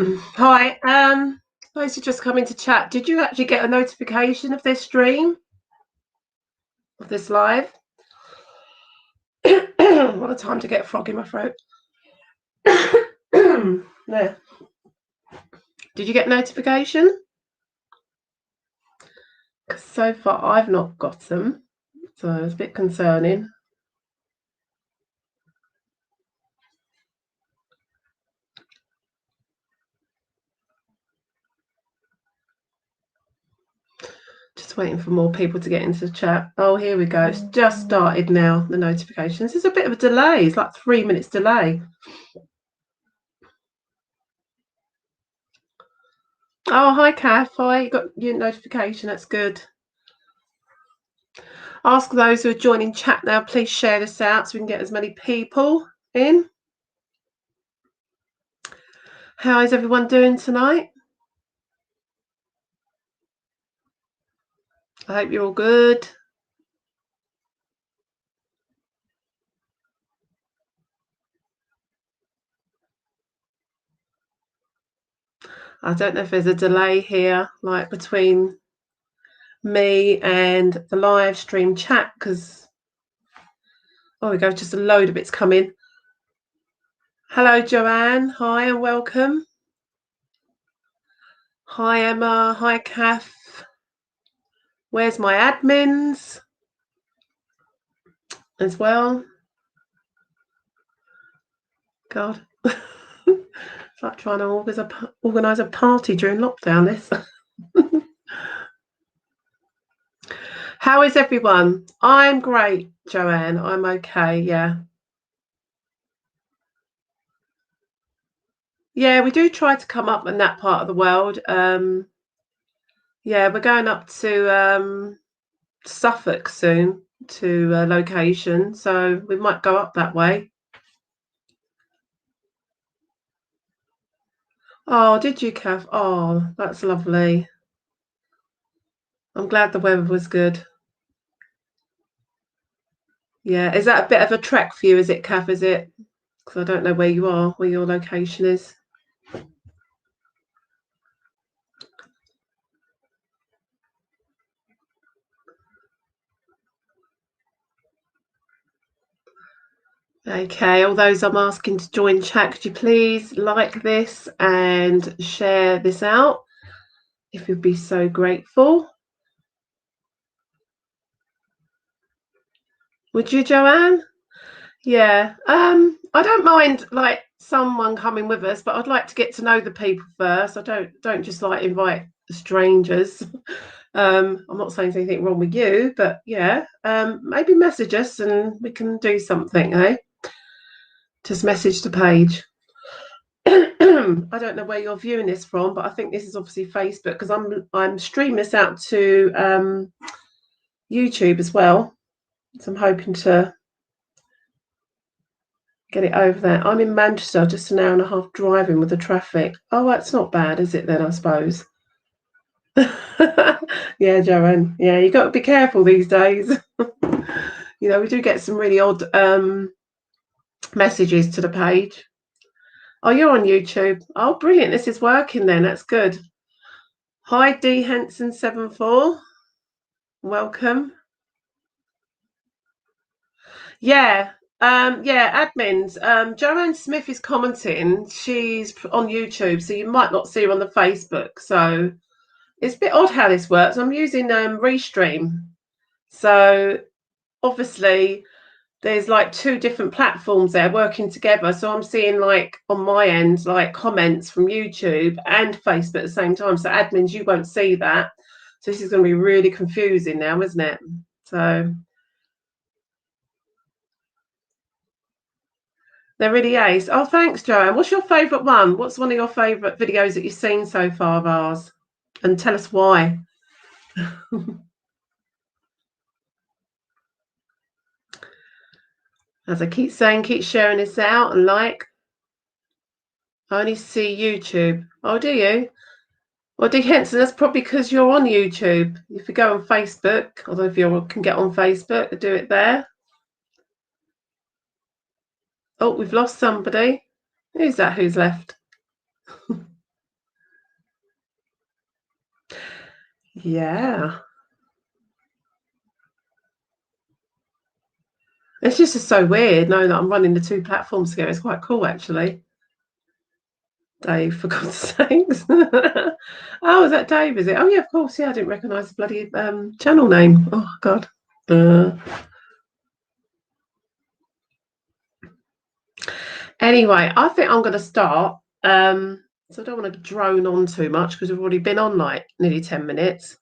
Hi, those who just come into chat, did you actually get a notification of this stream, of this live? What a time to get a frog in my throat. There. Did you get notification? Because so far I've not got them, so it's a bit concerning. Just waiting for more people to get into the chat. Oh, here we go. It's just started now, the notifications. There's a bit of a delay. It's like 3 minutes delay. Oh, hi, Kath. Hi, you got your notification. That's good. Ask those who are joining chat now, please share this out so we can get as many people in. How is everyone doing tonight? I hope you're all good. I don't know if there's a delay here, like between me and the live stream chat, because oh, we go, just a load of it's coming. Hello, Joanne. Hi and welcome. Hi, Emma. Hi, Kath. Where's my admins as well? God. It's like trying to organise a party during lockdown, this. How is everyone? I'm great, Joanne. I'm okay, yeah. Yeah, we do try to come up in that part of the world. Yeah, we're going up to Suffolk soon, to a location, so we might go up that way. Oh, did you, Kath? Oh, that's lovely. I'm glad the weather was good. Yeah, is that a bit of a trek for you, is it, Kath, is it? Because I don't know where you are, where your location is. Okay, all those I'm asking to join chat, could you please like this and share this out if you'd be so grateful? Would you, Joanne? Yeah. I don't mind like someone coming with us, but I'd like to get to know the people first. I don't just like invite strangers. I'm not saying there's anything wrong with you, but yeah, maybe message us and we can do something, eh? Just message the page. I don't know where you're viewing this from, but I think this is obviously Facebook because I'm streaming this out to YouTube as well. So I'm hoping to get it over there. I'm in Manchester, just an hour and a half driving with the traffic. Oh, that's not bad, is it then, I suppose? Yeah, Joanne. Yeah, you got to be careful these days. You know, we do get some really odd messages to the page. Oh, you're on YouTube. Oh, brilliant. This is working then. That's good. Hi, D Henson74. Welcome. Yeah. Yeah, admins. Joanne Smith is commenting. She's on YouTube, so you might not see her on the Facebook. So it's a bit odd how this works. I'm using Restream. So obviously there's like two different platforms there working together. So I'm seeing like on my end, like comments from YouTube and Facebook at the same time. So admins, you won't see that. So this is going to be really confusing now, isn't it? So they're really ace. Oh, thanks, Joanne. What's your favourite one? What's one of your favourite videos that you've seen so far of ours? And tell us why. As I keep saying, keep sharing this out and like. I only see YouTube. Oh, do you? Well, Dick Henson, that's probably because you're on YouTube. If you go on Facebook, I don't know if you can get on Facebook, do it there. Oh, we've lost somebody. Who's that? Who's left? Yeah. It's just so weird knowing that I'm running the two platforms together. It's quite cool, actually. Dave, for God's sakes. Oh, is that Dave, is it? Oh, yeah, of course. Yeah, I didn't recognise the bloody channel name. Oh, God. Uh, anyway, I think I'm going to start. So I don't want to drone on too much because we've already been on like nearly 10 minutes.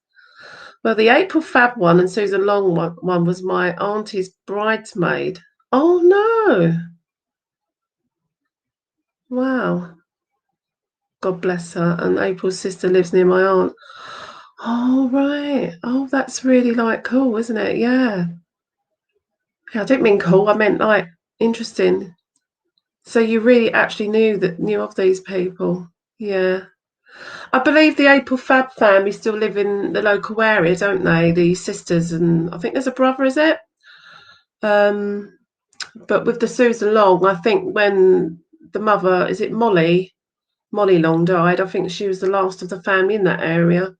Well, the April Fab one and Susan Long one was my auntie's bridesmaid. Oh, no. Wow. God bless her. And April's sister lives near my aunt. Oh, right. Oh, that's really like cool, isn't it? Yeah. Yeah, I didn't mean cool. I meant like interesting. So you really actually knew of these people. Yeah. I believe the April Fab family still live in the local area, don't they? The sisters and I think there's a brother, is it? Um, but with the Susan Long, I think when the mother, is it Molly? Molly Long died. I think she was the last of the family in that area.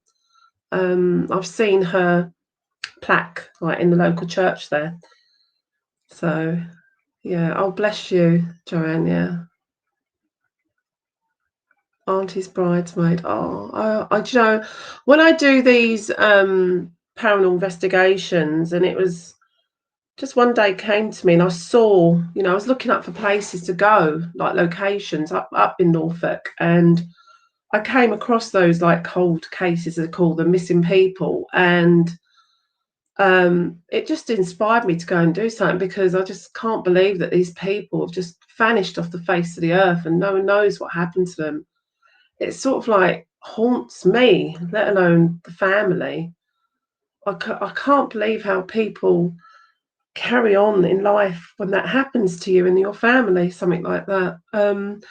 I've seen her plaque like in the local church there. So yeah, oh bless you, Joanne. Yeah, Auntie's bridesmaid. Oh, do you know when I do these paranormal investigations, and it was just one day came to me, and I saw, I was looking up for places to go, like locations up in Norfolk, and I came across those like cold cases, they call them missing people, and it just inspired me to go and do something because I just can't believe that these people have just vanished off the face of the earth and no one knows what happened to them. It sort of like haunts me, let alone the family. I can't believe how people carry on in life when that happens to you and your family, something like that. And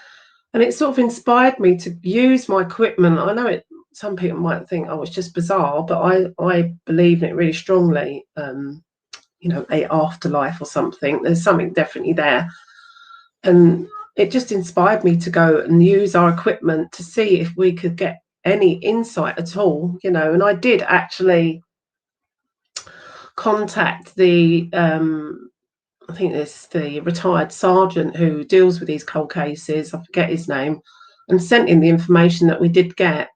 it sort of inspired me to use my equipment. I know it. Some people might think, "Oh, it's just bizarre," but I believe in it really strongly. A afterlife or something. There's something definitely there, and it just inspired me to go and use our equipment to see if we could get any insight at all. And I did actually contact the I think it's the retired sergeant who deals with these cold cases. I forget his name, and sent him the information that we did get.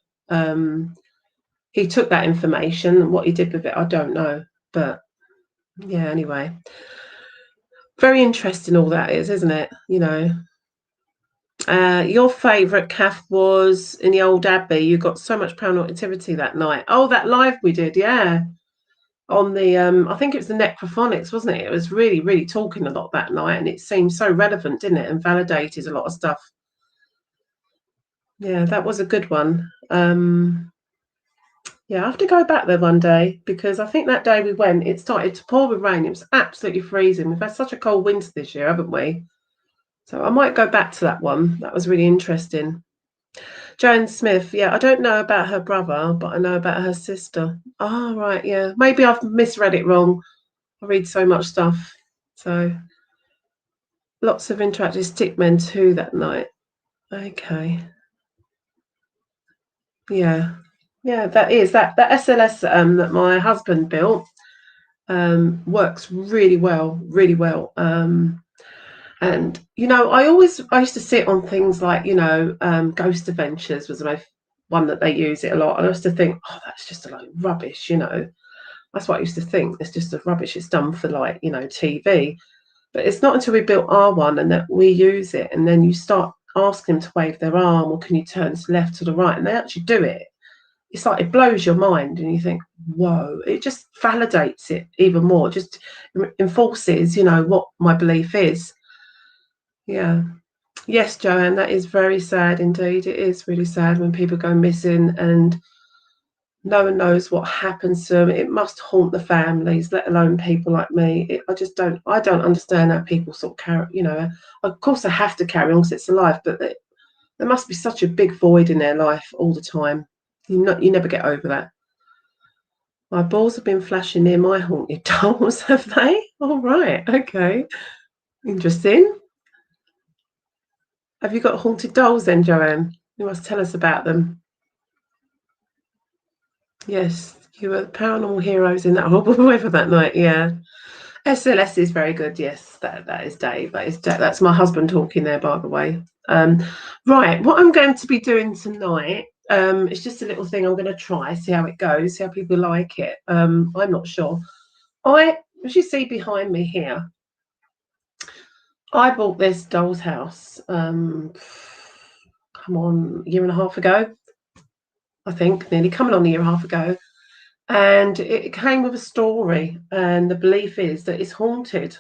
He took that information, and what he did with it, I don't know. But yeah, anyway, very interesting. All that is, isn't it? Your favourite, Kath, was in the old Abbey. You got so much paranormal activity that night. Oh, that live we did, yeah. On the I think it was the Necrophonics, wasn't it? It was really, really talking a lot that night, and it seemed so relevant, didn't it? And validated a lot of stuff. Yeah, that was a good one. Yeah, I have to go back there one day because I think that day we went, it started to pour with rain. It was absolutely freezing. We've had such a cold winter this year, haven't we? So I might go back to that one. That was really interesting. Joan Smith, yeah, I don't know about her brother, but I know about her sister. Oh, right, yeah. Maybe I've misread it wrong. I read so much stuff. So lots of interactive stickmen too that night. Okay. Yeah. Yeah, that is that SLS that my husband built works really well, really well. And I used to sit on things like Ghost Adventures was my one that they use it a lot, and I used to think, oh, that's just a load of rubbish. That's what I used to think. It's just a rubbish. It's done for TV. But it's not until we built our one and that we use it, and then you start asking them to wave their arm, or can you turn to the left or the right, and they actually do it. It's like it blows your mind, and you think, whoa! It just validates it even more. It just enforces, what my belief is. Yeah. Yes, Joanne, that is very sad indeed. It is really sad when people go missing and no one knows what happens to them. It must haunt the families, let alone people like me. I don't understand how people sort of of course they have to carry on because it's a life, but there must be such a big void in their life all the time. You never get over that. My balls have been flashing near my haunted dolls, have they? All right, okay. Interesting. Have you got haunted dolls then, Joanne? You must tell us about them. Yes, you were paranormal heroes in that horrible weather that night. Yeah. SLS is very good. Yes, that is Dave. That's my husband talking there, by the way. Right, what I'm going to be doing tonight. It's just a little thing I'm going to try, see how it goes, see how people like it. I'm not sure. As you see behind me here, I bought this doll's house. Come on, a year and a half ago, I think, nearly coming on a year and a half ago. And it came with a story, and the belief is that it's haunted.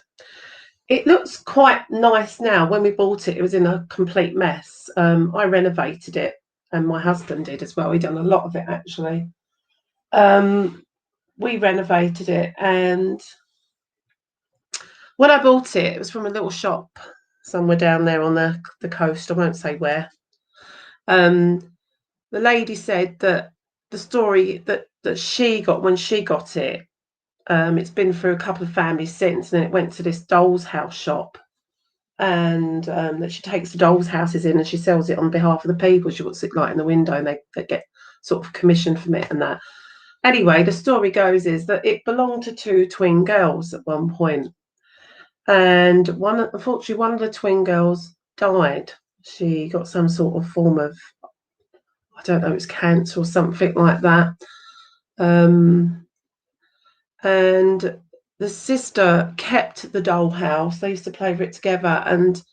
It looks quite nice now. When we bought it, it was in a complete mess. I renovated it, and my husband did as well. He done a lot of it actually. We renovated it, and when I bought it, it was from a little shop somewhere down there on the coast. I won't say where. Um, the lady said that the story that she got when she got it, it's been through a couple of families since, and it went to this doll's house shop, and that she takes the doll's houses in and she sells it on behalf of the people. She puts it like in the window, and they get sort of commission from it and that. Anyway, the story goes is that it belonged to two twin girls at one point, and unfortunately, one of the twin girls died. She got some sort of form of, I don't know, it's cancer or something like that. And the sister kept the dollhouse. They used to play with it together. And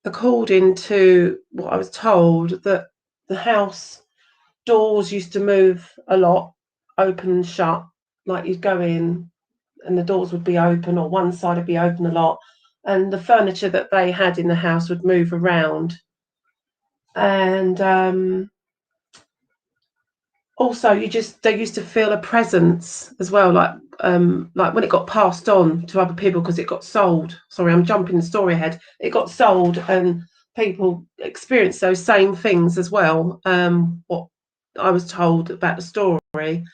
according to what I was told, that the house doors used to move a lot, open and shut. Like you'd go in and the doors would be open, or one side would be open a lot. And the furniture that they had in the house would move around. And also they used to feel a presence as well, like when it got passed on to other people because it got sold. Sorry, I'm jumping the story ahead. It got sold, and people experienced those same things as well. What I was told about the story,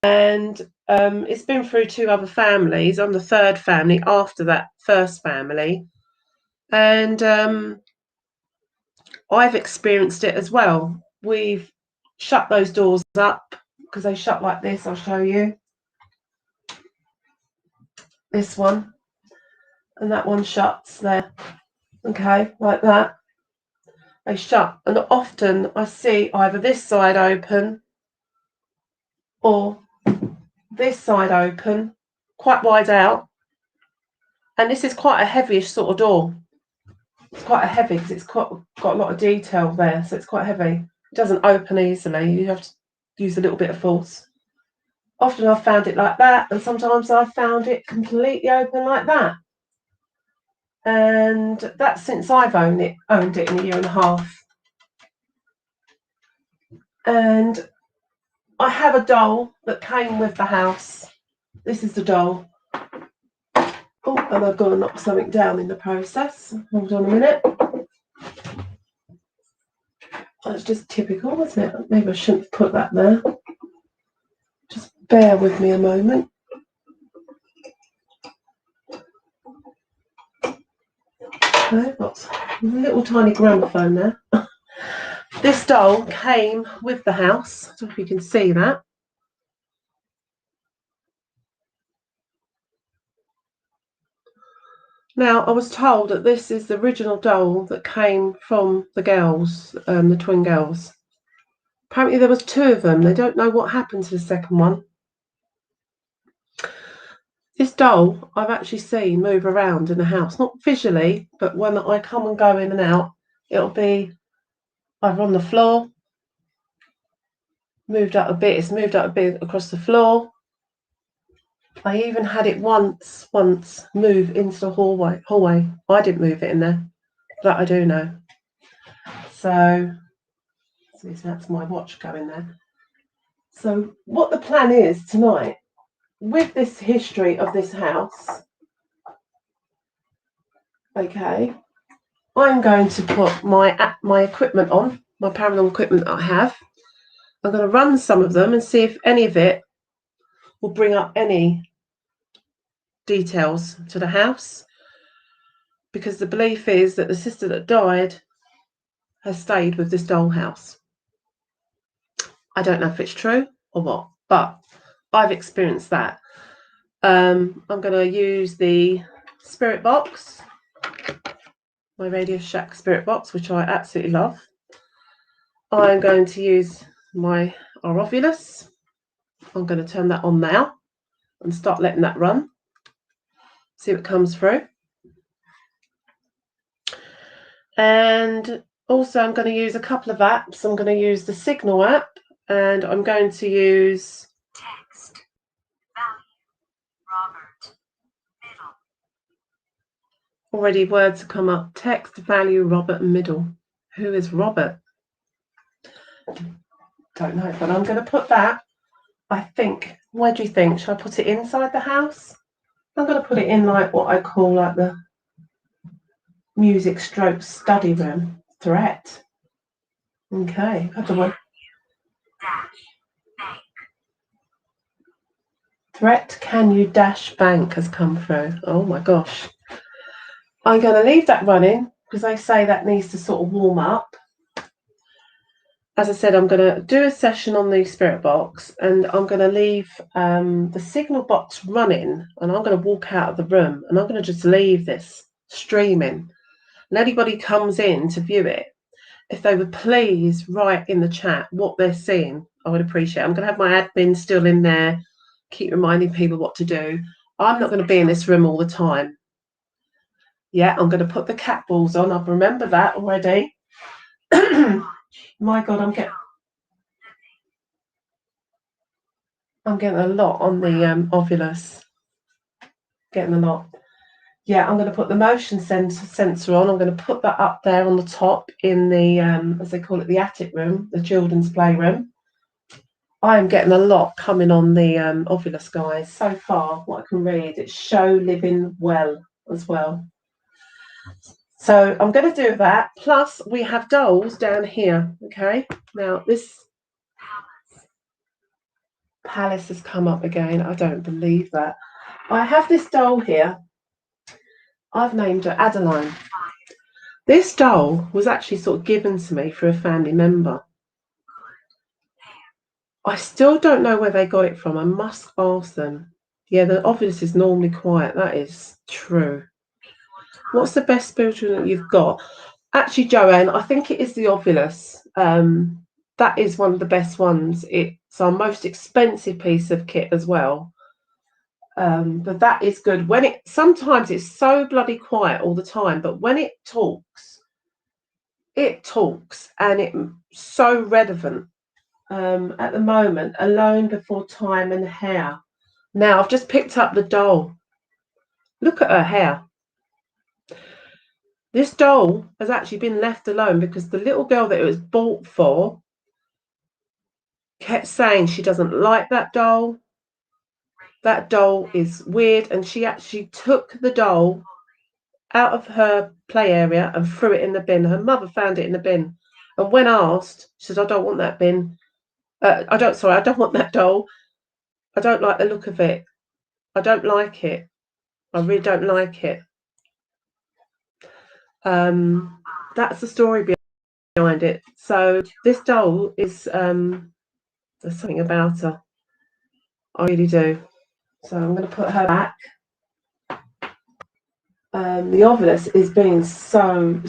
and it's been through two other families. I'm the third family after that first family, and I've experienced it as well. We've shut those doors up because they shut like this. I'll show you. This one and that one shuts there. Okay, like that. They shut, and often I see either this side open or this side open, quite wide out. And this is quite a heavyish sort of door. It's quite a heavy because it's got a lot of detail there, so it's quite heavy. It doesn't open easily. You have to use a little bit of force. Often I've found it like that, and sometimes I've found it completely open like that. And that's since I've owned it in a year and a half. And I have a doll that came with the house. This is the doll. Oh, and I've got to knock something down in the process. Hold on a minute. That's just typical, isn't it? Maybe I shouldn't have put that there. Just bear with me a moment. Okay, got a little tiny gramophone there. This doll came with the house. I don't know if you can see that. Now, I was told that this is the original doll that came from the girls, the twin girls. Apparently there was two of them. They don't know what happened to the second one. This doll I've actually seen move around in the house, not visually, but when I come and go in and out, it'll be either on the floor, moved up a bit, it's moved up a bit across the floor. I even had it once move into the hallway. I didn't move it in there. That I do know. So that's my watch going there. So what the plan is tonight, with this history of this house, okay, I'm going to put my equipment on, my paranormal equipment that I have. I'm going to run some of them and see if any of it will bring up any details to the house, because the belief is that the sister that died has stayed with this dollhouse. I don't know if it's true or what, but I've experienced that. I'm going to use the spirit box, my Radio Shack spirit box, which I absolutely love. I'm going to use my Orovulus. I'm going to turn that on now and start letting that run. See what comes through. And also I'm going to use a couple of apps. I'm going to use the Signal app, and I'm going to use text value Robert Middle. Already words have come up. Text value Robert Middle. Who is Robert? Don't know, but I'm going to put that, I think, where do you think? Should I put it inside the house? I'm going to put it in like what I call like the music stroke study room. Threat. Okay, put the word. Threat, can you dash bank has come through. Oh my gosh. I'm going to leave that running because they say that needs to sort of warm up. As I said, I'm going to do a session on the spirit box, and I'm going to leave the signal box running, and I'm going to walk out of the room, and I'm going to just leave this streaming. And anybody comes in to view it, if they would please write in the chat what they're seeing, I would appreciate it. I'm going to have my admin still in there, keep reminding people what to do. I'm not going to be in this room all the time. Yeah, I'm going to put the cat balls on. I've remembered that already. My God, I'm getting a lot on the Ovilus. Getting a lot. Yeah, I'm going to put the motion sensor on. I'm going to put that up there on the top in the, as they call it, the attic room, the children's playroom. I am getting a lot coming on the Ovilus, guys. So far, what I can read, it's show living well as well. So I'm going to do that. Plus, we have dolls down here. Okay. Now, this Palace has come up again. I don't believe that. I have this doll here. I've named her Adeline. This doll was actually sort of given to me for a family member. I still don't know where they got it from. I must ask them. Yeah, the office is normally quiet. That is true. What's the best spiritual that you've got? Actually, Joanne, I think it is the Ovilus. That is one of the best ones. It's our most expensive piece of kit as well. But that is good. Sometimes it's so bloody quiet all the time, but when it talks and it's so relevant. At the moment, Alone Before Time and Hair. Now, I've just picked up the doll. Look at her hair. This doll has actually been left alone because the little girl that it was bought for kept saying she doesn't like that doll. That doll is weird, and she actually took the doll out of her play area and threw it in the bin. Her mother found it in the bin, and when asked, she said, "I don't want that bin. I don't want that doll. I don't like the look of it. I don't like it. I really don't like it." That's the story behind it. So this doll is there's something about her. I really do. So I'm going to put her back. The Ovilus is being so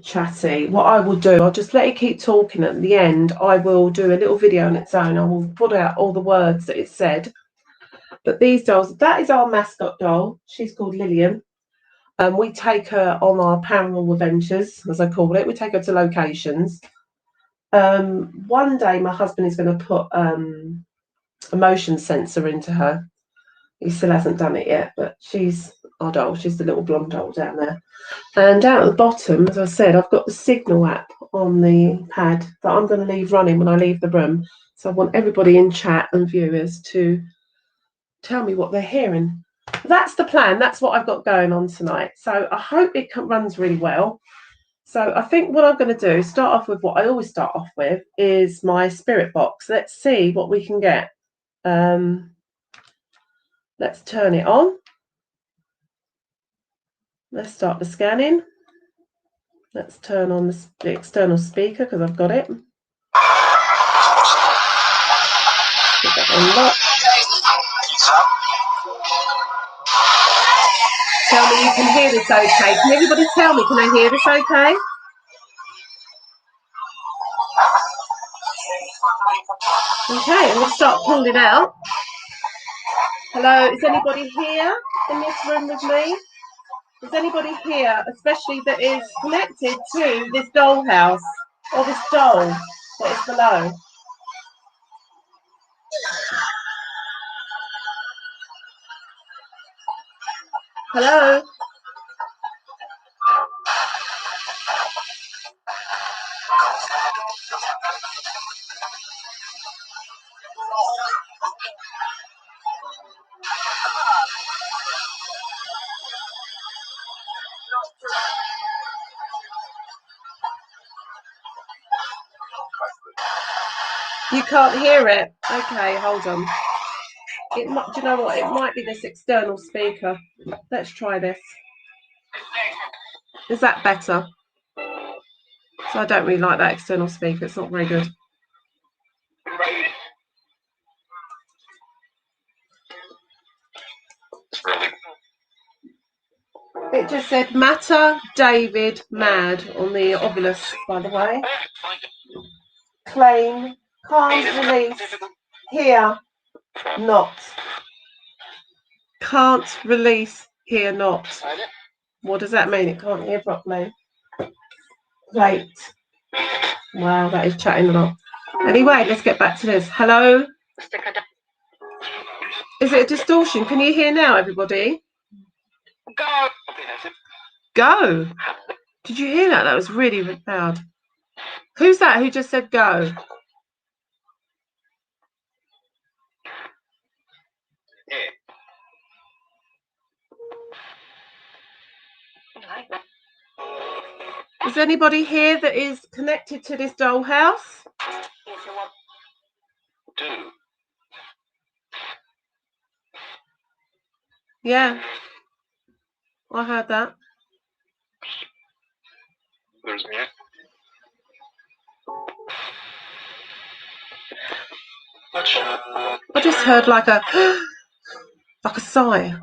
chatty. What I will do, I'll just let it keep talking. At the end, I will do a little video on its own. I will put out all the words that it said. But these dolls, that is our mascot doll. She's called Lillian. We take her on our paranormal adventures, as I call it. We take her to locations. One day, my husband is going to put a motion sensor into her. He still hasn't done it yet, but she's our doll. She's the little blonde doll down there. And down at the bottom, as I said, I've got the Signal app on the pad that I'm going to leave running when I leave the room. So I want everybody in chat and viewers to tell me what they're hearing. That's the plan. That's what I've got going on tonight. So I hope it runs really well. So I think what I'm going to do, start off with what I always start off with, is my spirit box. Let's see what we can get. Let's turn it on. Let's start the scanning. Let's turn on the external speaker because I've got it. Tell me you can hear this okay. Can everybody tell me, can I hear this okay? Okay, I'm going to start calling out. Hello, is anybody here in this room with me? Is anybody here, especially that is connected to this dollhouse or this doll that is below? Hello? You can't hear it? Okay, hold on. Do you know what? It might be this external speaker. Let's try this. Is that better? So I don't really like that external speaker. It's not very good. It just said Matter David Mad on the Ovilus, by the way. Claim, can't release, here, not. Can't release, here, not. What does that mean? It can't hear properly. Plate. Wow, that is chatting a lot. Anyway, let's get back to this. Hello? Is it a distortion? Can you hear now, everybody? Go! Go! Did you hear that? That was really loud. Who's that who just said go? Is anybody here that is connected to this dollhouse? Yeah, I heard that. There's me. I just heard like a sigh.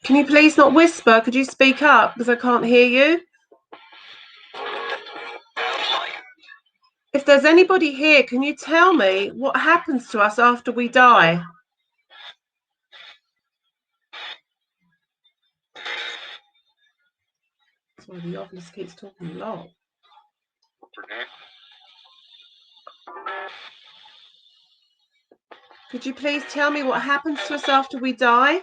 Can you please not whisper? Could you speak up because I can't hear you? If there's anybody here, can you tell me what happens to us after we die? Sorry, the obelisk keeps talking a lot. Could you please tell me what happens to us after we die?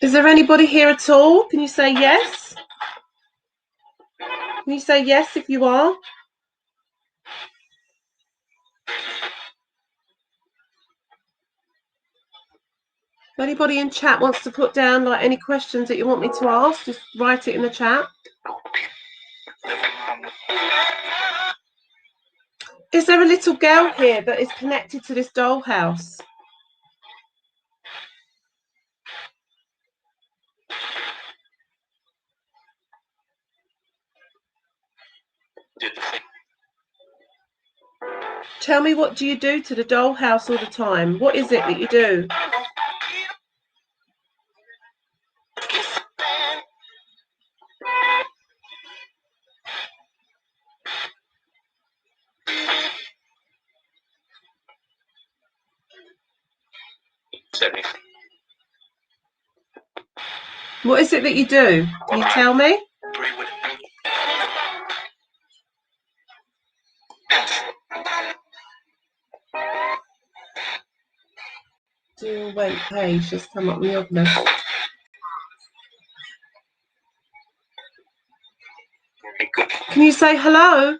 Is there anybody here at all? Can you say yes? Can you say yes if you are? If anybody in chat wants to put down like any questions that you want me to ask, just write it in the chat. Is there a little girl here that is connected to this dollhouse? Tell me, what do you do to the dollhouse all the time? What is it that you do? What is it that you do? Can you tell me? Do a wait page, just come up on the obelisk. Can you say hello?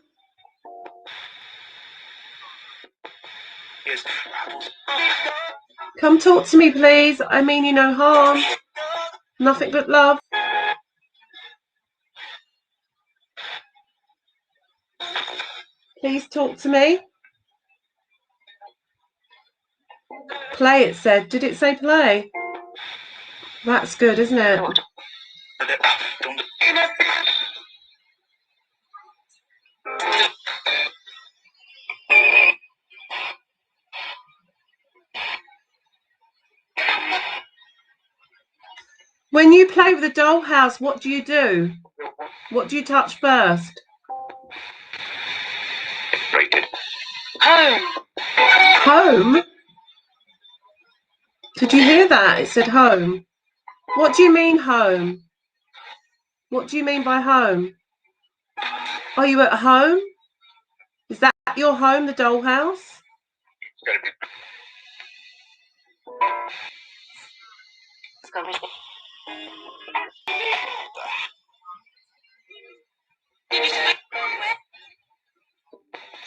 Come talk to me, please. I mean you no harm. Nothing but love. Please talk to me. Play, it said. Did it say play? That's good, isn't it? When you play with the dollhouse, what do you do? What do you touch first? Home. Home? Did you hear that? It said home. What do you mean home? What do you mean by home? Are you at home? Is that your home, the dollhouse?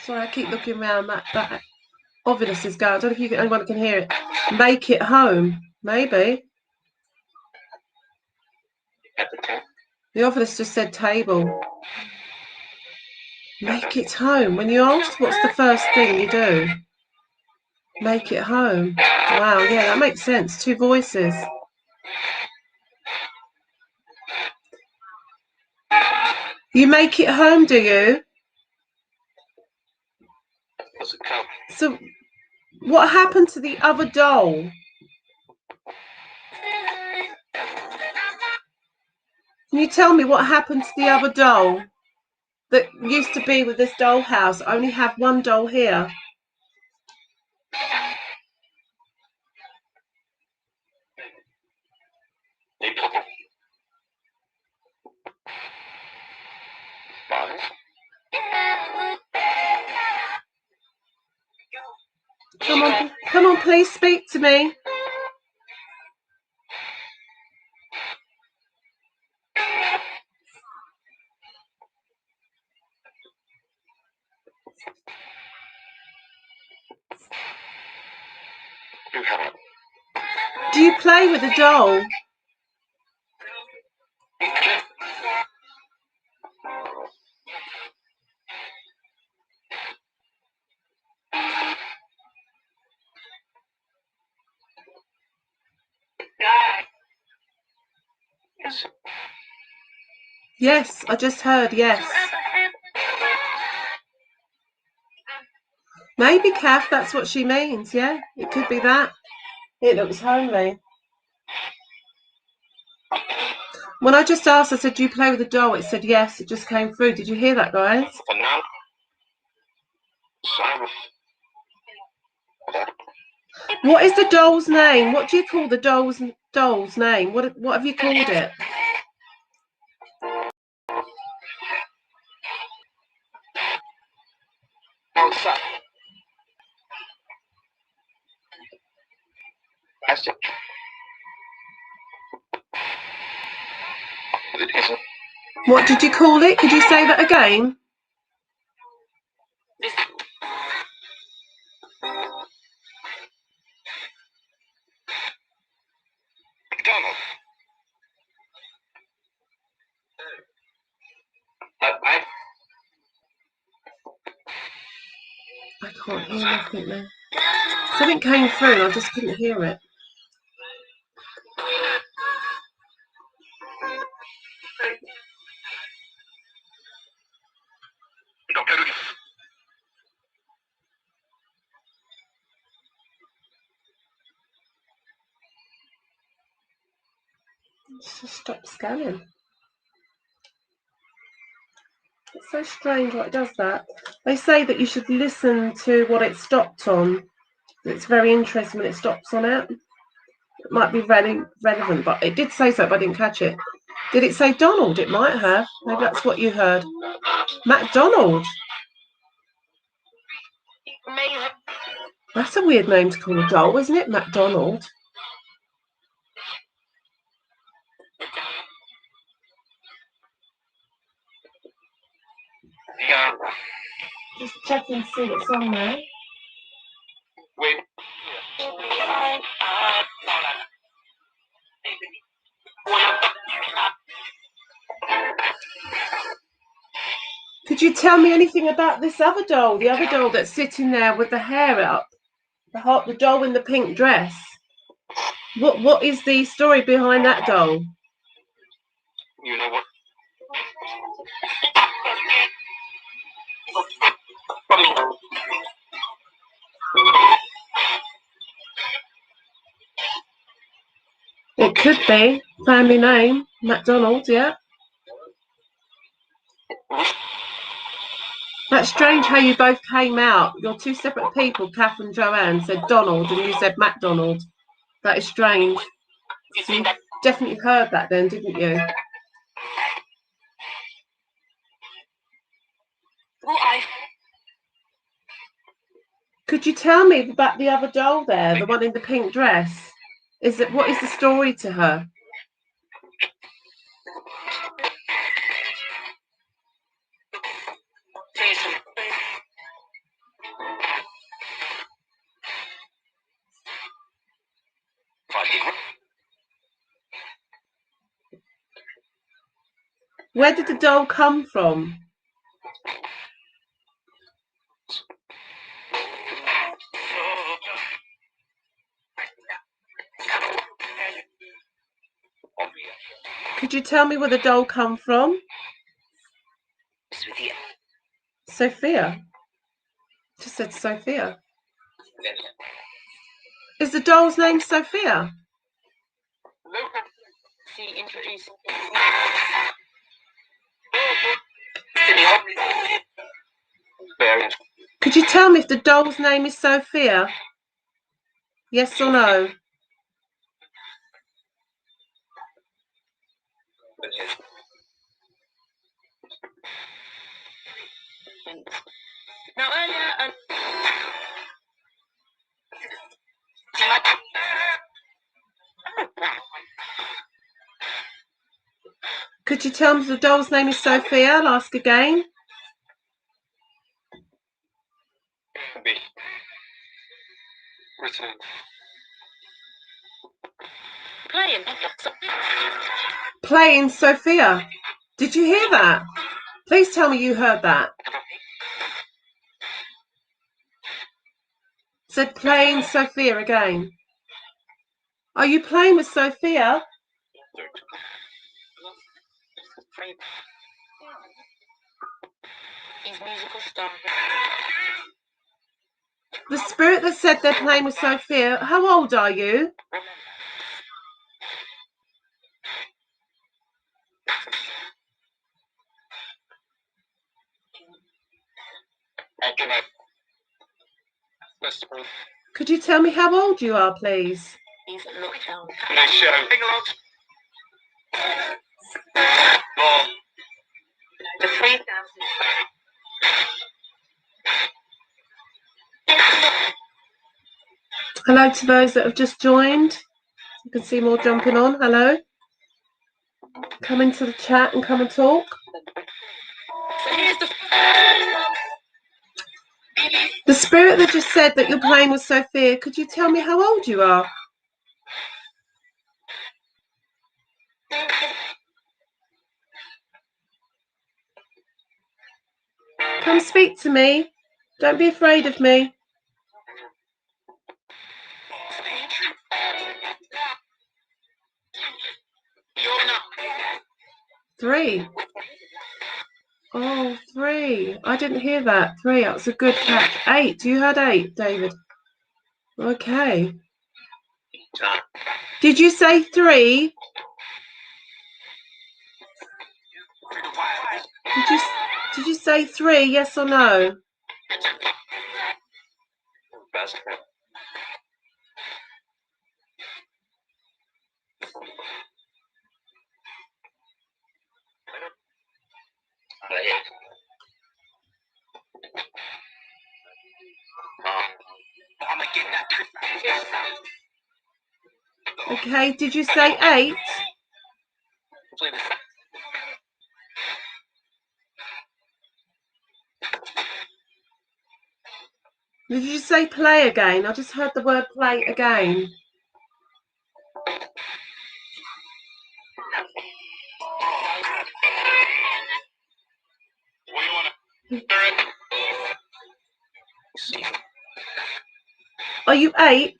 Sorry, I keep looking around. That Ovilus is going. I don't know if anyone can hear it. Make it home. Maybe. The Ovilus just said table. Make it home. When you ask what's the first thing you do? Make it home. Wow, yeah, that makes sense. Two voices. You make it home, do you? So, what happened to the other doll? Can you tell me what happened to the other doll that used to be with this dollhouse? I only have one doll here. Come on, please speak to me. Do you play with the doll? Yes, I just heard yes. Maybe, Kath, that's what she means, yeah? It could be that. It looks homely. When I just asked, I said, do you play with the doll? It said yes, it just came through. Did you hear that, guys? What is the doll's name? What do you call the doll's name? What have you called it? What did you call it? Could you say that again? I can't hear nothing there. Something came through and I just couldn't hear it. Just stop scanning. It's so strange what it does that. They say that you should listen to what it stopped on. It's very interesting when it stops on it. It might be relevant, but it did say so, but I didn't catch it. Did it say Donald? It might have. Maybe that's what you heard. MacDonald. That's a weird name to call a doll, isn't it? MacDonald. Just check and see what's on there. Could you tell me anything about this other doll? The other doll that's sitting there with the hair up. The doll in the pink dress. What is the story behind that doll? You know what? It could be family name, McDonald, yeah. That's strange how you both came out. You're two separate people. Kath and Joanne said Donald and you said McDonald. That is strange. So you definitely heard that then, didn't you? Could you tell me about the other doll there, the one in the pink dress? What is the story to her? Where did the doll come from? Could you tell me where the doll come from? Sophia. Just said Sophia. Is the doll's name Sophia? Could you tell me if the doll's name is Sophia? Yes or no? Could you tell me if the doll's name is Sophia? I'll ask again. Return. Playing Sophia. Did you hear that? Please tell me you heard that. Said playing Sophia again. Are you playing with Sophia? The spirit that said they're playing with Sophia, how old are you? Could you tell me how old you are, please? Hello to those that have just joined. You can see more jumping on. Hello. Come into the chat and come and talk. The spirit that just said that you're playing with Sophia, could you tell me how old you are? Come speak to me. Don't be afraid of me. Three. Oh, three. I didn't hear that. Three. That was a good catch. 8. You heard 8, David. Okay. Did you say 3? Did you say 3? Yes or no? Okay. Did you say 8? Did you say play again? I just heard the word play again. Are you 8?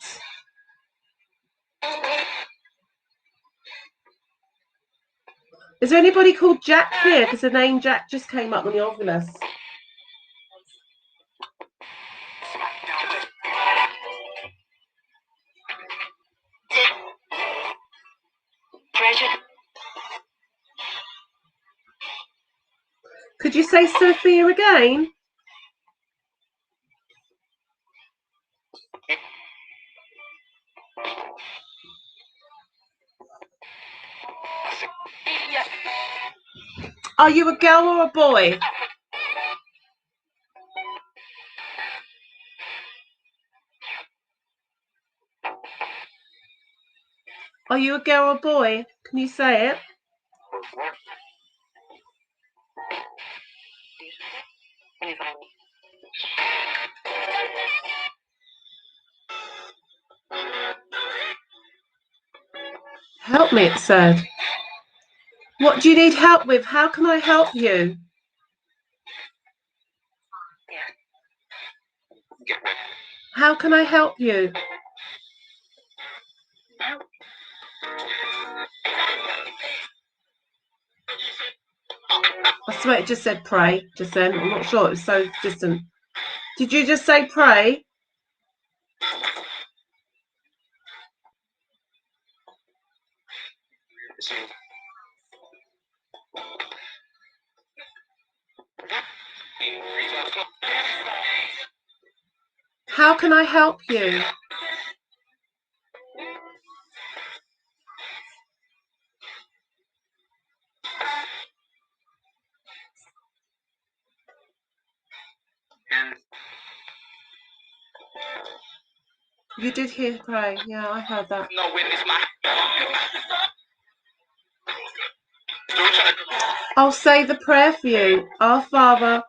Is there anybody called Jack here? Because the name Jack just came up on the Ovilus. Could you say Sophia again? Are you a girl or a boy? Are you a girl or a boy? Can you say it? Help me, it said. What do you need help with? How can I help you? How can I help you? I swear it just said pray just then. I'm not sure. It was so distant. Did you just say pray? How can I help you? You did hear pray. Yeah, I heard that. I'll say the prayer for you. Our Father,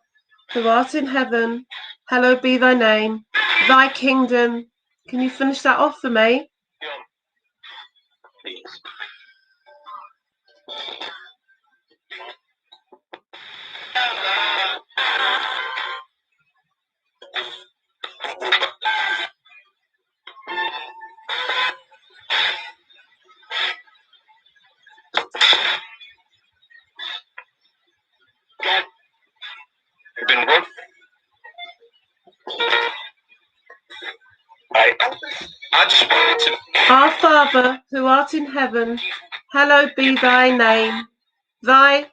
who art in heaven, hallowed be thy name. Thy kingdom. Can you finish that off for me? Our Father, who art in heaven, hallowed be thy name. Thy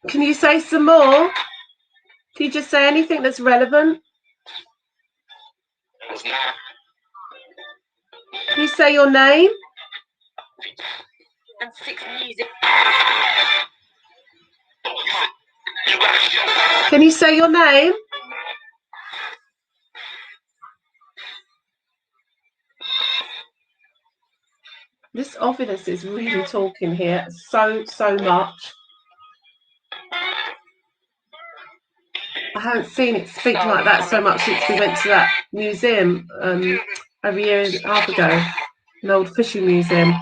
Can you say some more? Can you just say anything that's relevant? Can you say your name? And 6 music. Can you say your name? This Ovilus is really talking here so much. I haven't seen it speak like that so much since we went to that museum over a year and a half ago, an old fishing museum.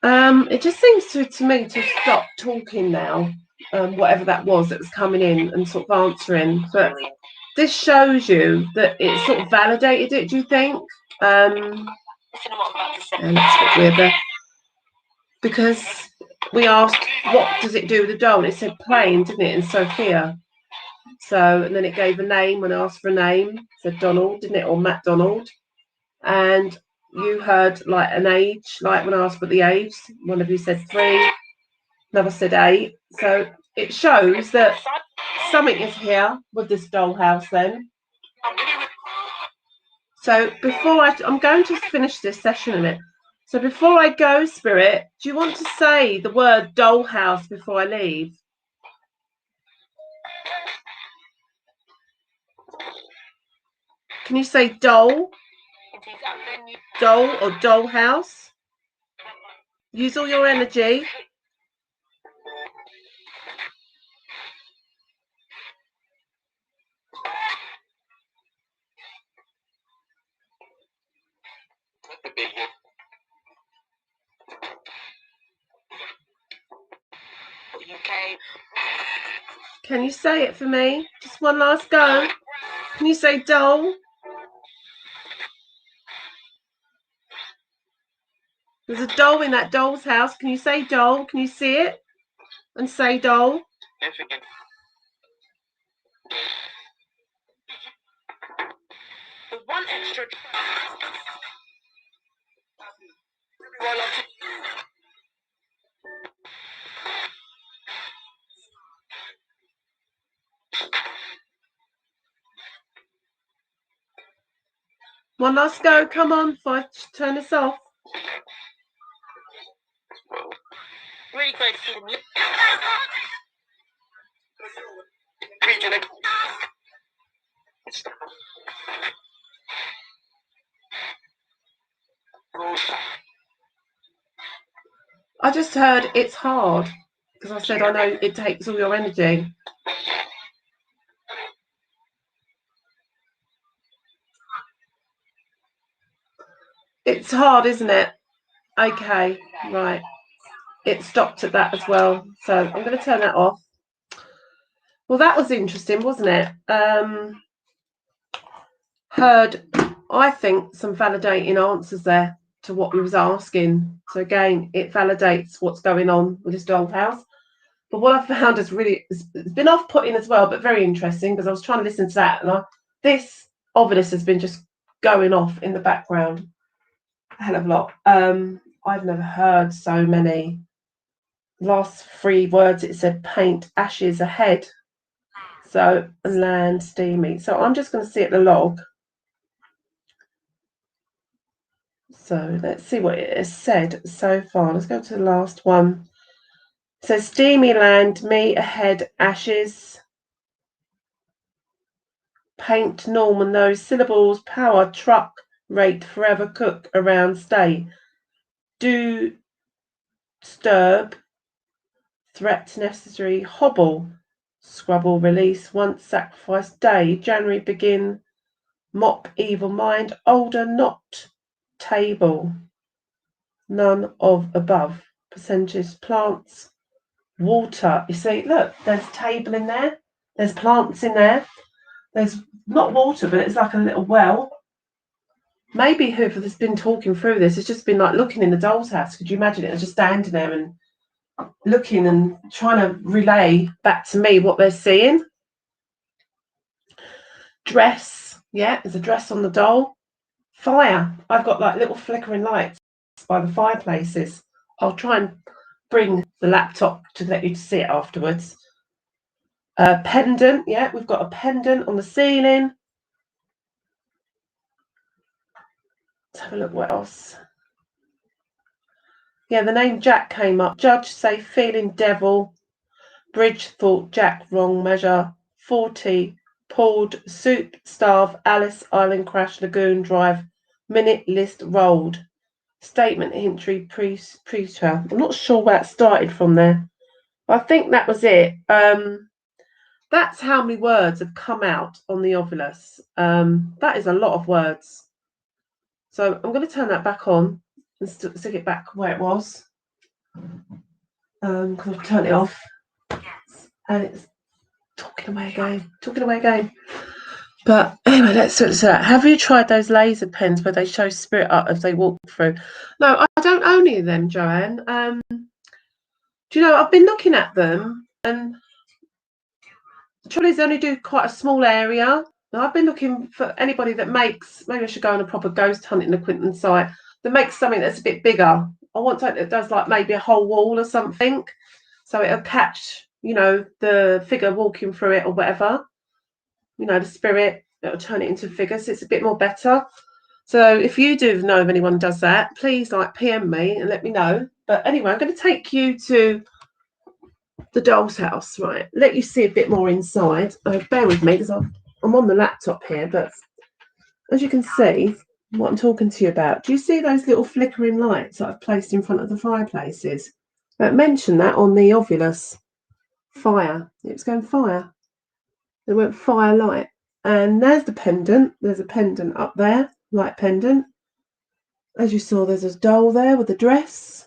It just seems to me to stop talking now, whatever that was coming in and sort of answering. But this shows you that it sort of validated it, do you think? And it's a bit weird there. Because we asked, what does it do with the doll? And it said plain, didn't it, in Sophia. So, and then it gave a name when I asked for a name. It said Donald, didn't it, or Matt Donald. And you heard like an age, like when I asked for the age, one of you said 3, another said 8. So it shows that something is here with this dollhouse then. So before I'm going to finish this session in it. So before I go, Spirit, do you want to say the word dollhouse before I leave? Can you say doll? Doll or dollhouse? Use all your energy. That's a big one. Okay. Can you say it for me? Just one last go. Can you say doll? There's a doll in that doll's house. Can you say doll? Can you see it? And say doll. Yes, we can. With one extra. One last go. Come on, before I turn this off. Really great seeing you. I just heard it's hard because I said I know it takes all your energy. It's hard, isn't it? Okay, right. It stopped at that as well. So I'm going to turn that off. Well, that was interesting, wasn't it? Heard, I think, some validating answers there to what we was asking. So again, it validates what's going on with this dollhouse. But what I found is really, it's been off-putting as well, but very interesting because I was trying to listen to that, and this obelisk has been just going off in the background a hell of a lot. I've never heard so many. Last 3 words it said paint, ashes, ahead. So land, steamy. So I'm just going to see at the log. So let's see what it has said so far. Let's go to the last one. It says steamy land, me ahead, ashes, paint, Norman, those syllables, power, truck, rate, forever, cook, around, stay, do, disturb, threat, necessary, hobble, scrubble, release, once, sacrifice, day, January, begin, mop, evil mind, older, not, table, none of above, percentage, plants, water. You see, look, there's table in there, there's plants in there, there's not water, but it's like a little well. Maybe whoever's been talking through this has just been like looking in the doll's house. Could you imagine it? Just standing there and looking and trying to relay back to me what they're seeing. Dress, yeah, there's a dress on the doll. Fire, I've got like little flickering lights by the fireplaces. I'll try and bring the laptop to let you see it afterwards. Pendant, yeah, we've got a pendant on the ceiling. Let's have a look what else. Yeah, the name Jack came up. Judge say feeling devil. Bridge thought Jack wrong measure. 40 pulled soup starve Alice Island crash lagoon drive minute list rolled. Statement entry preacher. I'm not sure where it started from there. I think that was it. That's how many words have come out on the ovilus. That is a lot of words. So I'm going to turn that back on and stick it back where it was. Because I've turned it off. And it's talking away again. But anyway, let's look at that. Have you tried those laser pens where they show spirit up as they walk through? No, I don't own any of them, Joanne. Do you know, I've been looking at them, and the trouble is they only do quite a small area. And I've been looking for anybody that makes, maybe I should go on a proper ghost hunting equipment site, that makes something that's a bit bigger. I want something that does like maybe a whole wall or something. So it'll catch, you know, the figure walking through it or whatever. You know, the spirit, it'll turn it into figures. It's a bit more better. So if you do know of anyone who does that, please like PM me and let me know. But anyway, I'm going to take you to the doll's house, right? Let you see a bit more inside. Bear with me because I'm on the laptop here, but as you can see, what I'm talking to you about. Do you see those little flickering lights that I've placed in front of the fireplaces? I mentioned that on the Ovulus fire. It was going fire. It went firelight. And there's the pendant. There's a pendant up there, light pendant. As you saw, there's a doll there with a dress.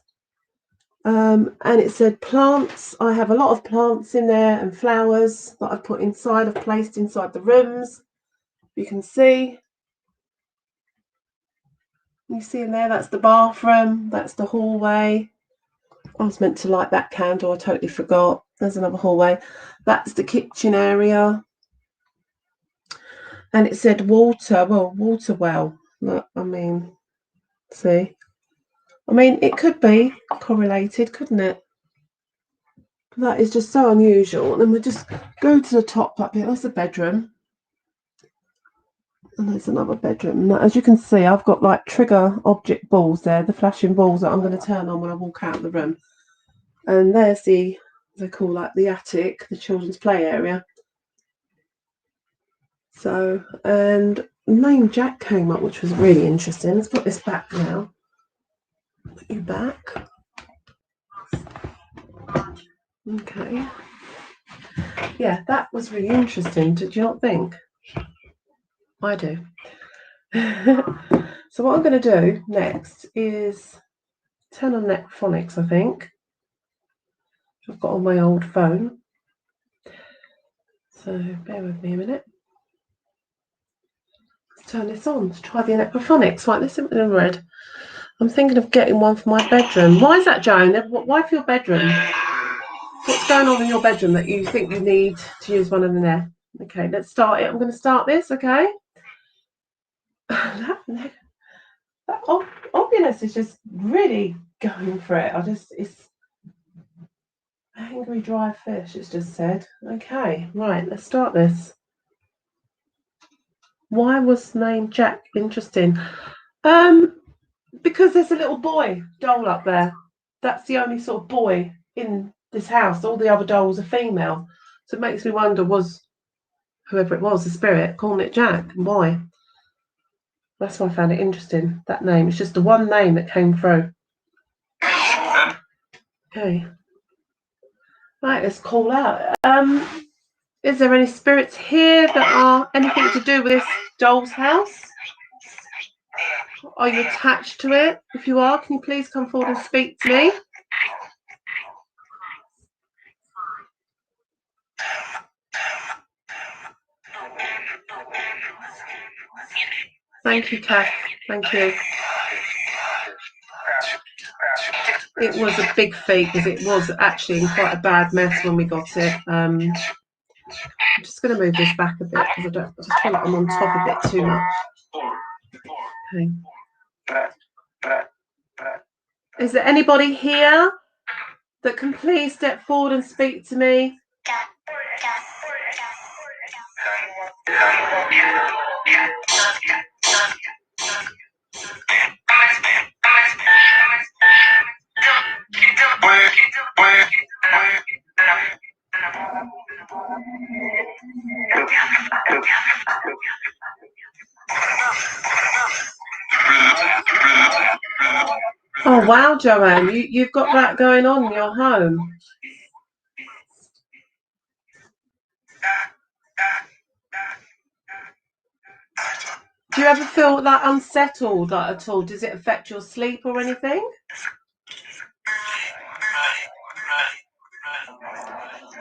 And it said plants. I have a lot of plants in there and flowers that I've put inside. I've placed inside the rooms. You can see. You see in there, that's the bathroom. That's the hallway. I was meant to light that candle. I totally forgot. There's another hallway. That's the kitchen area. And it said water. Well, water well. Look, I mean, see. I mean, it could be correlated, couldn't it? That is just so unusual. And then we just go to the top up here. That's the bedroom. And there's another bedroom. Now, as you can see, I've got like trigger object balls there, the flashing balls that I'm going to turn on when I walk out of the room. And there's the, they call like the attic, the children's play area. So, and name Jack came up, which was really interesting. Let's put this back now. Put you back. Okay. Yeah, that was really interesting. Did you not think? I do. So what I'm going to do next is turn on Netphonics, I think. I've got on my old phone. So bear with me a minute. Let's turn this on. Let's try the Netphonics. Right, this is in red. I'm thinking of getting one for my bedroom. Why is that, Joan? Why for your bedroom? What's going on in your bedroom that you think you need to use one of them there? Okay, let's start it. I'm going to start this, okay? that obvious is just really going for it. It's angry dry fish, it's just said. Okay, right, let's start this. Why was named Jack interesting? Because there's a little boy doll up there. That's the only sort of boy in this house. All the other dolls are female. So it makes me wonder, was whoever it was, the spirit, calling it Jack, and why? That's why I found it interesting, that name. It's just the one name that came through. Okay. Right, let's call out. Is there any spirits here that are anything to do with this doll's house? Are you attached to it? If you are, can you please come forward and speak to me? Thank you, Kath. Thank you. It was a big feat because it was actually in quite a bad mess when we got it. I'm just going to move this back a bit because I just feel like I'm on top of it too much. Okay. Is there anybody here that can please step forward and speak to me? Oh wow, Joanne, you've got that going on in your home. Do you ever feel like unsettled at all? Does it affect your sleep or anything?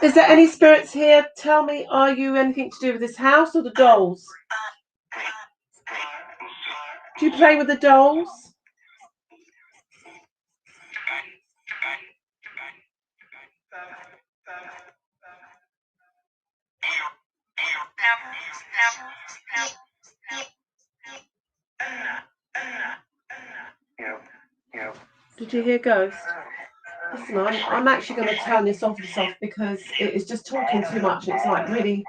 Is there any spirits here? Tell me, are you anything to do with this house or the dolls? Do you play with the dolls? Did you hear ghosts? Listen, I'm actually going to turn this off because it is just talking too much. It's like really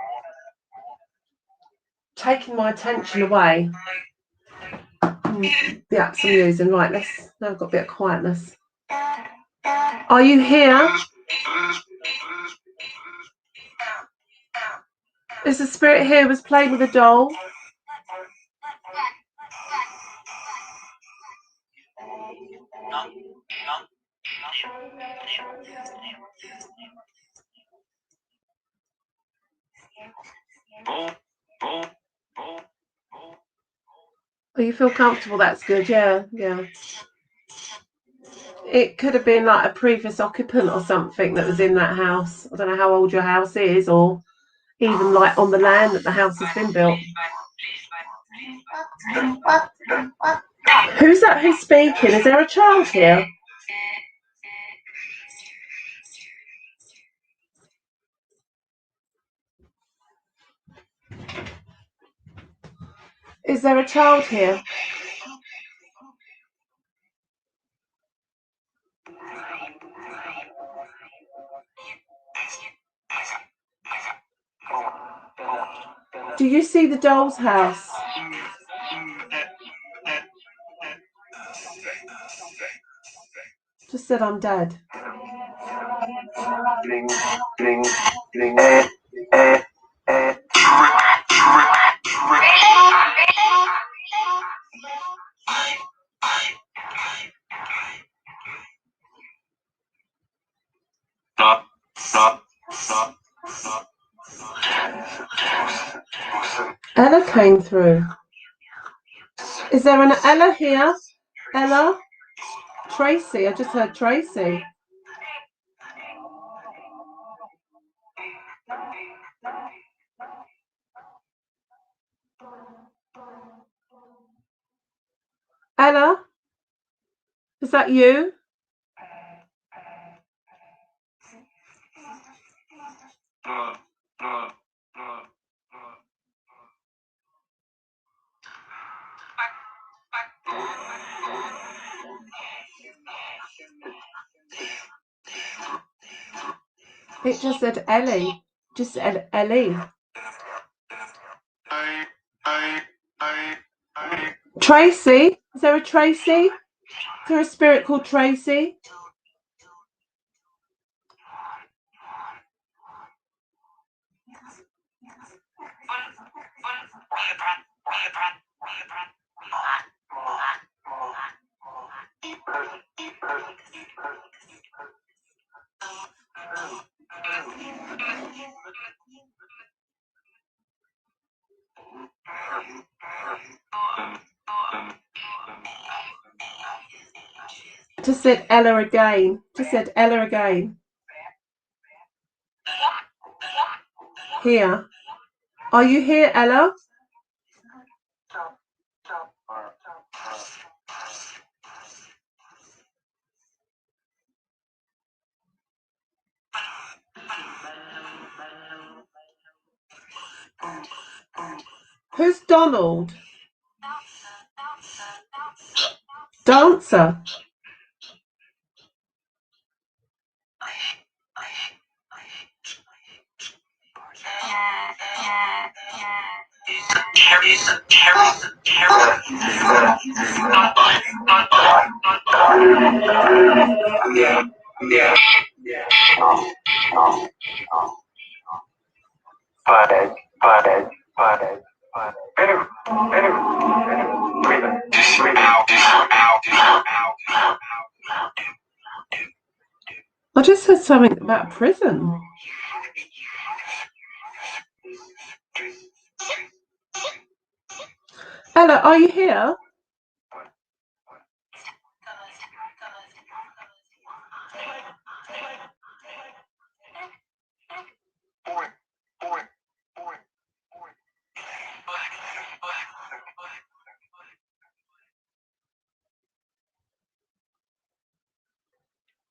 taking my attention away from the apps I'm using. Right, now I've got a bit of quietness. Are you here? Is the spirit here was playing with a doll? Oh, you feel comfortable? That's good. Yeah, yeah. It could have been like a previous occupant or something that was in that house. I don't know how old your house is, or even like on the land that the house has been built. Who's that? Who's speaking? Is there a child here? Is there a child here? Do you see the doll's house? Just said I'm dead. Ella came through. Is there an Ella here? Ella? Tracy, I just heard Tracy. Ella? Is that you? It just said Ellie. Just said Ellie. Tracy? Is there a Tracy? Is there a spirit called Tracy? Just said Ella again. Just said Ella again. Here. Are you here, Ella? Who's Donald? Dancer. I just heard something about prison. Ella, are you here?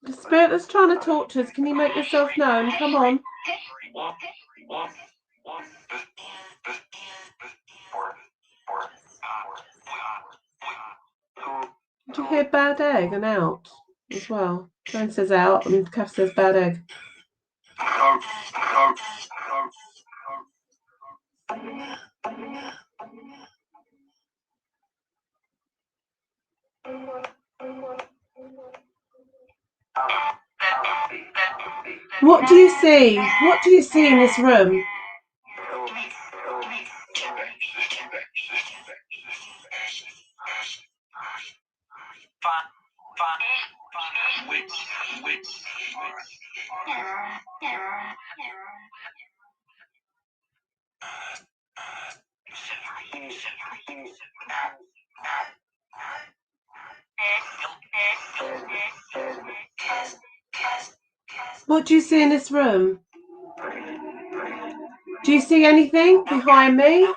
The spirit that's trying to talk to us, can you make yourself known? Come on. Do you hear bad egg and out as well? Joan says out and Kath says bad egg. What do you see? What do you see in this room? What do you see in this room? Do you see anything behind me?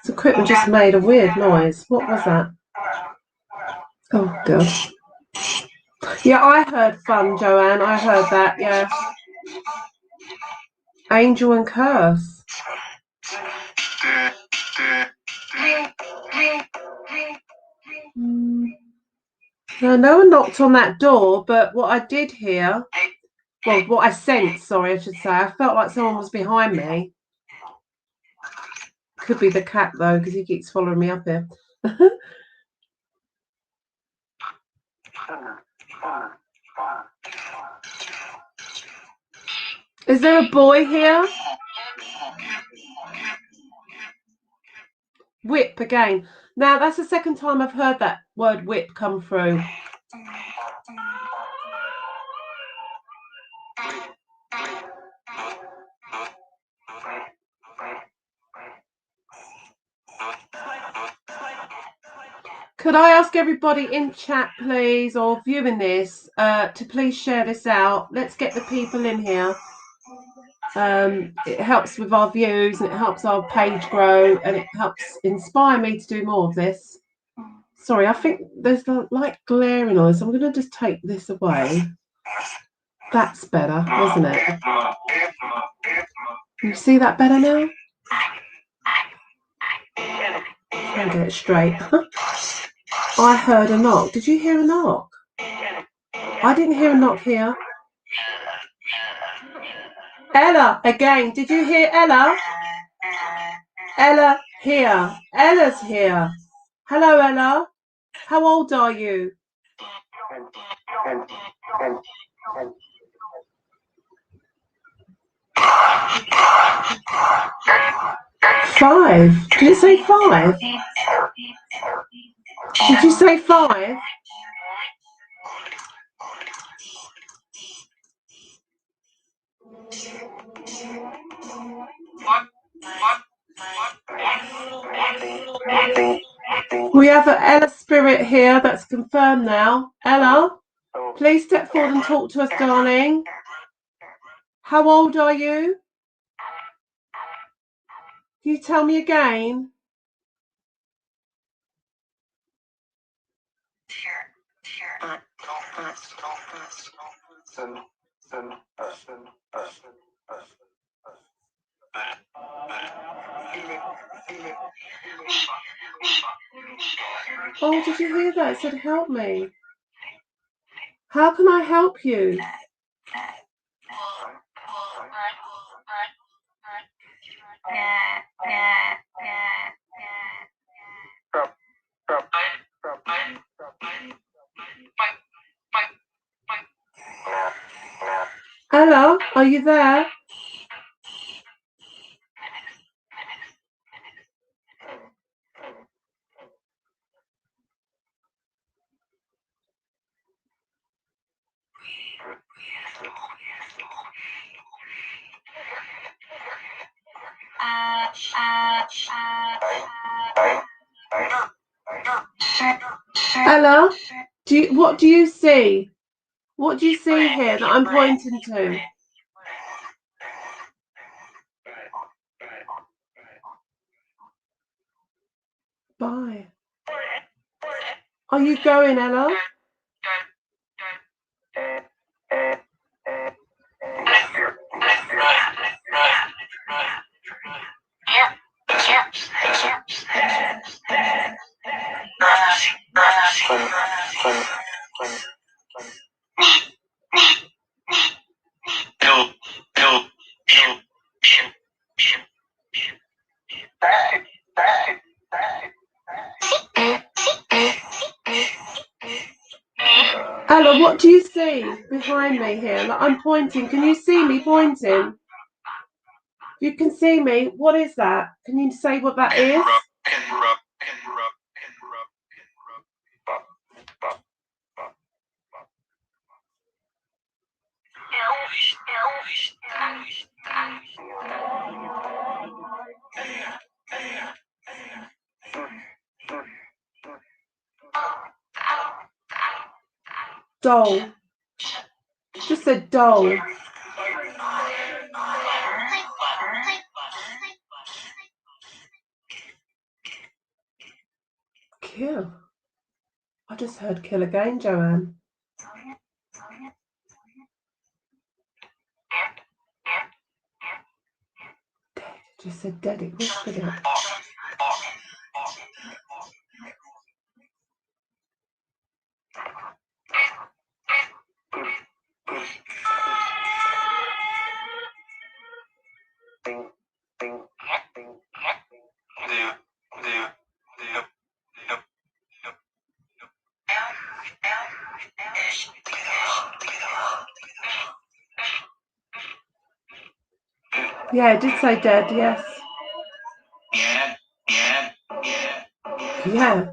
This equipment just made a weird noise. What was that? Oh, God. Yeah, I heard fun, Joanne. I heard that, yeah. Angel and curse. No one knocked on that door, but what I did hear, well, what I sensed, sorry, I should say, I felt like someone was behind me. Could be the cat, though, because he keeps following me up here. Is there a boy here? Whip again. Now, that's the second time I've heard that word whip come through. Could I ask everybody in chat, please, or viewing this, to please share this out? Let's get the people in here. It helps with our views and it helps our page grow and it helps inspire me to do more of this. Sorry, I think there's like glaring on this. I'm going to just take this away. That's better, isn't it? Can you see that better now? Try and get it straight. I heard a knock. Did you hear a knock? I didn't hear a knock here. Ella, again. Did you hear Ella? Ella here. Ella's here. Hello, Ella. How old are you? 5. Did you say 5? Did you say 5? We have an Ella spirit here that's confirmed now. Ella, please step forward and talk to us, darling. How old are you? Can you tell me again? Oh, did you hear that? It said help me. How can I help you? Ella, are you there? Ella, what do you see? What do you see here that I'm pointing to? Bye. Are you going, Ella? Ella, What do you see behind me here? Like I'm pointing. Can you see me pointing? You can see me. What is that? Can you say what that is? Doll. Just said doll. Kill. I just heard kill again, Joanne. Dead. Just said dead. It whispered it. Yeah, it did say dead, yes. Yeah.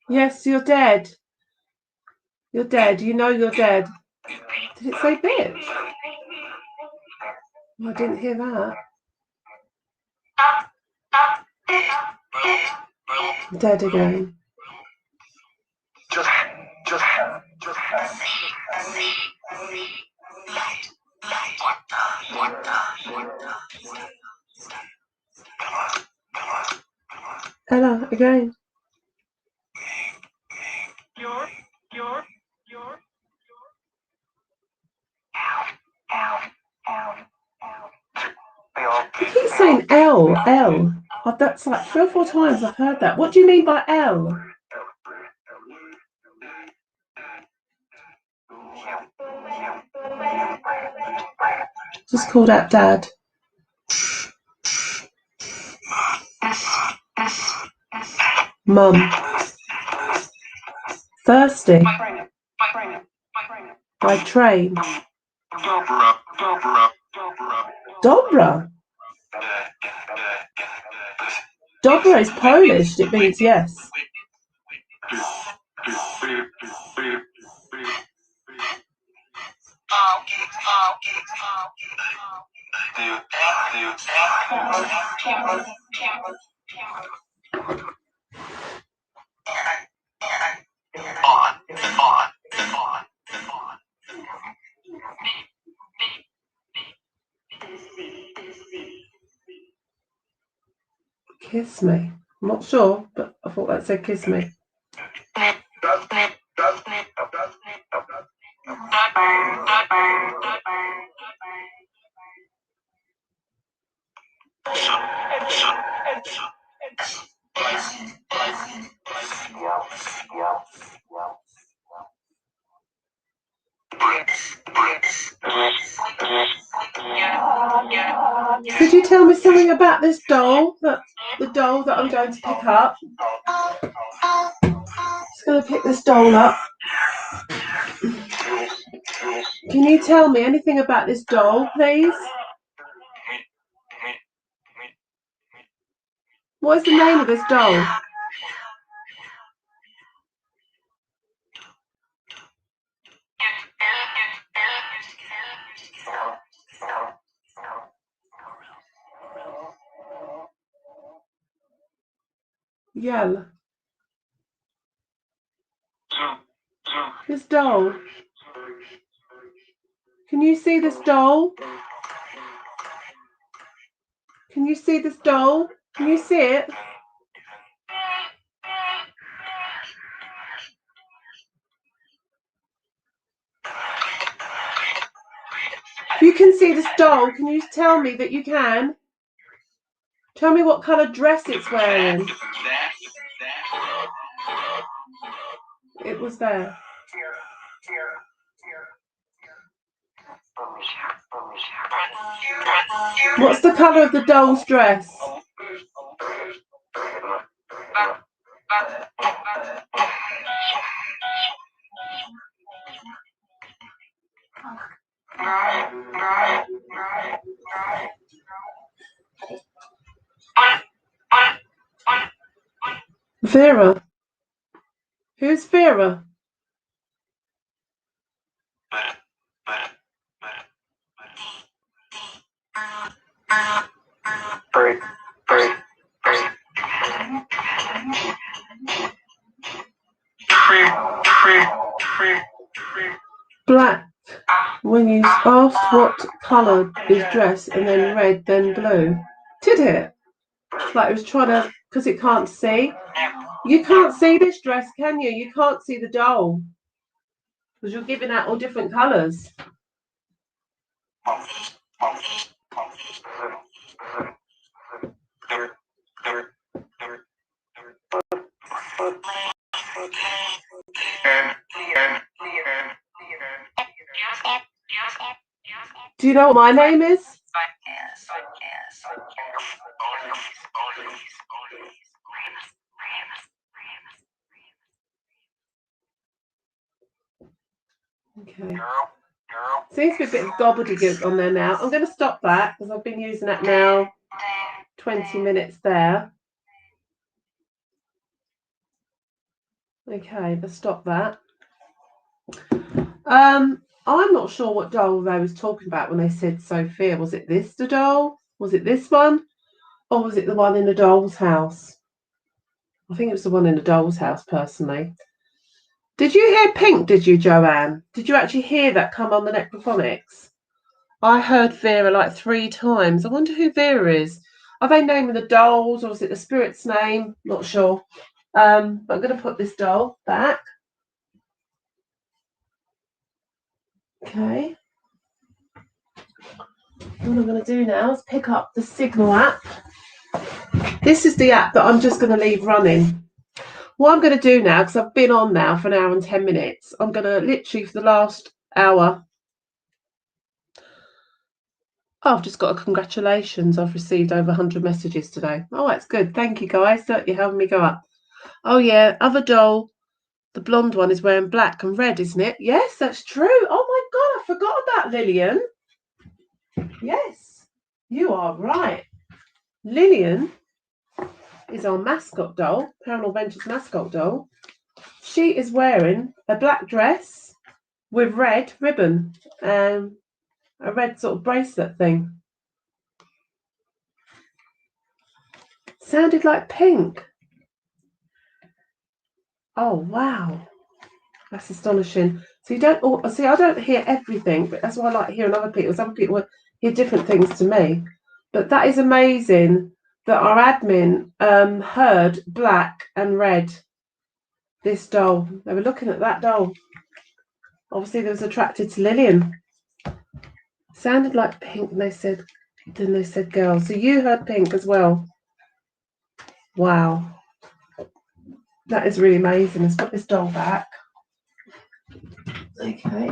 Yes, you're dead. You're dead. You know you're dead. Did it say bitch? Oh, I didn't hear that. Dead again. Ella, again. You keep saying L, L. Oh, that's like 3 or 4 times I've heard that. What do you mean by L? Just called out Dad. Mum. Thirsty. By train. Dobra. Dobra is Polish. It means yes. Kiss me. I'm not sure, but I thought that said kiss me. Could you tell me something about this doll? The doll that I'm going to pick up. Just going to pick this doll up. Can you tell me anything about this doll, please? What is the name of this doll? Yell. This doll. Can you see this doll? Can you see this doll? Can you see it? If you can see this doll, can you tell me that you can? Tell me what colour dress it's wearing. It was there. What's the colour of the doll's dress? Vera. Who's Vera? Black. When you asked what colour is dress, and then red, then blue. Did it? Like it was trying to, because it can't see. You can't see this dress, can you? You can't see the doll. Because you're giving out all different colours. Do you know what my name is? Okay. Seems to be a bit of gobbledygook on there now. I'm going to stop that because I've been using that now 20 minutes there. Okay, let's stop that. I'm not sure what doll they was talking about when they said Sophia. Was it this the doll? Was it this one? Or was it the one in the doll's house? I think it was the one in the doll's house, personally. Did you hear Pink, did you, Joanne? Did you actually hear that come on the Necrophonics? I heard Vera like 3 times. I wonder who Vera is. Are they naming the dolls, or is it the spirit's name? Not sure. But I'm going to put this doll back. Okay. What I'm going to do now is pick up the Signal app. This is the app that I'm just going to leave running. What I'm going to do now, because I've been on now for an hour and 10 minutes, I'm going to literally for the last hour. Oh, I've just got a congratulations. I've received over 100 messages today. Oh, that's good. Thank you, guys. You're helping me go up. Oh, yeah. Other doll, the blonde one, is wearing black and red, isn't it? Yes, that's true. Oh, my God. I forgot about Lillian. Yes, you are right. Lillian is our mascot doll, Paranormal Ventures mascot doll. She is wearing a black dress with red ribbon and a red sort of bracelet thing. Sounded like Pink. Oh, wow. That's astonishing. So you don't see, I don't hear everything, but that's why I like hearing other people. Some people hear different things to me. But that is amazing that our admin heard black and red. This doll. They were looking at that doll. Obviously, they was attracted to Lillian. Sounded like Pink, and then they said girl. So you heard Pink as well. Wow. That is really amazing. Let's put this doll back. Okay,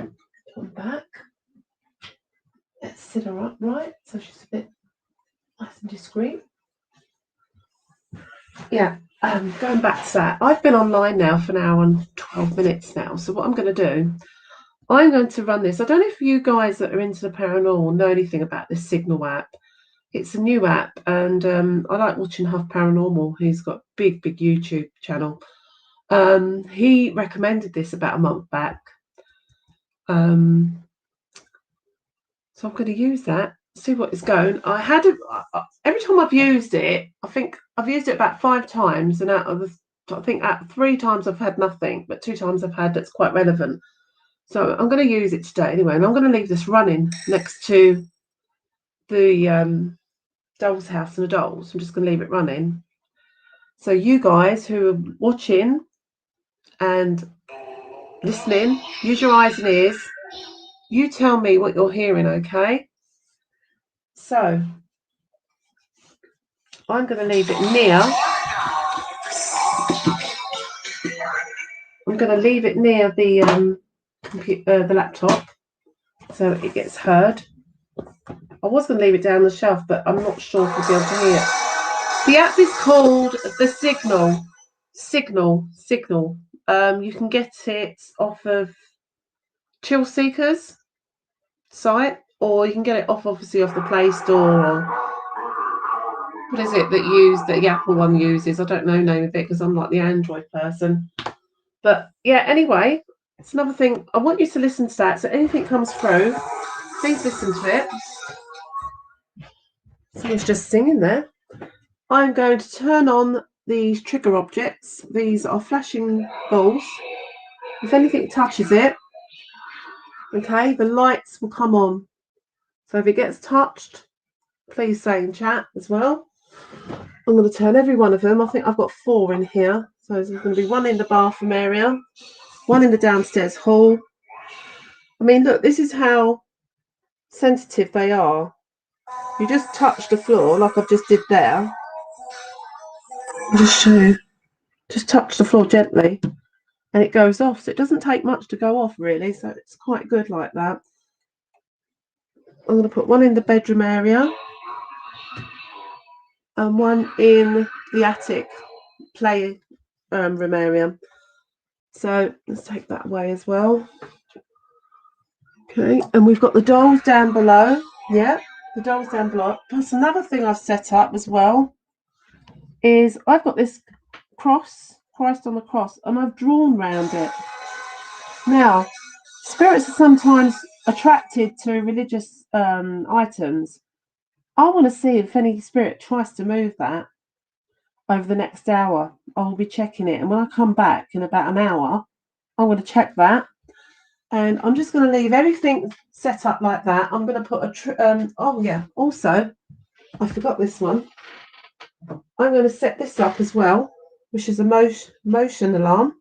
put back. Let's sit her up right, so she's a bit nice and discreet. Yeah, going back to that. I've been online now for an hour and 12 minutes now. So what I'm going to do, I'm going to run this. I don't know if you guys that are into the paranormal know anything about this Signal app. It's a new app, and I like watching Huff Paranormal. He's got a big YouTube channel. He recommended this about a month back. So I'm going to use that, see what it's going. I had every time I've used it, I think I've used it about 5 times, and out of the, I think at 3 times I've had nothing, but 2 times I've had that's quite relevant. So I'm going to use it today anyway, and I'm going to leave this running next to the doll's house and the dolls. I'm just going to leave it running. So you guys who are watching and listening, use your eyes and ears. You tell me what you're hearing, okay? So I'm going to leave it near. I'm going to leave it near the computer, the laptop, so it gets heard. I was going to leave it down the shelf, but I'm not sure if we'll be able to hear it. The app is called The Signal. Signal. You can get it off of Chill Seekers site, or you can get it obviously off the Play Store, or what is it that the Apple one uses? I don't know the name of it because I'm like the Android person. But yeah, anyway, it's another thing. I want you to listen to that. So anything comes through, please listen to it. Someone's just singing there. I'm going to turn on these trigger objects. These are flashing balls. If anything touches it, okay, the lights will come on. So if it gets touched, please say in chat as well. I'm going to turn every one of them. I think I've got 4 in here. So there's going to be 1 in the bathroom area, 1 in the downstairs hall. I mean, look, this is how sensitive they are. You just touch the floor like I've just did there. I'll just show you. Just touch the floor gently and it goes off. So it doesn't take much to go off really. So it's quite good like that. I'm going to put 1 in the bedroom area and 1 in the attic play room area. So let's take that away as well. Okay, and we've got the dolls down below. Yeah, the dolls down below. Plus another thing I've set up as well is I've got this cross, Christ on the cross, and I've drawn round it. Now, spirits are sometimes attracted to religious items. I want to see if any spirit tries to move that over the next hour. I will be checking it, and when I come back in about an hour, I'm going to check that. And I'm just going to leave everything set up like that. I'm going to put oh yeah, also, I forgot this one. I'm going to set this up as well, which is a motion alarm.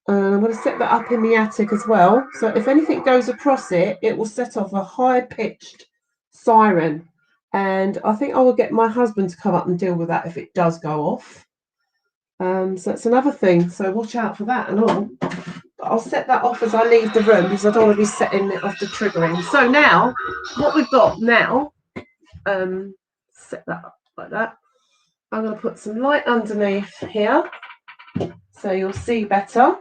And I'm going to set that up in the attic as well. So if anything goes across it, it will set off a high-pitched siren. And I think I will get my husband to come up and deal with that if it does go off. So that's another thing. So watch out for that and all. I'll set that off as I leave the room because I don't want to be setting it off the triggering. So now, what we've got now, set that up like that. I'm going to put some light underneath here so you'll see better.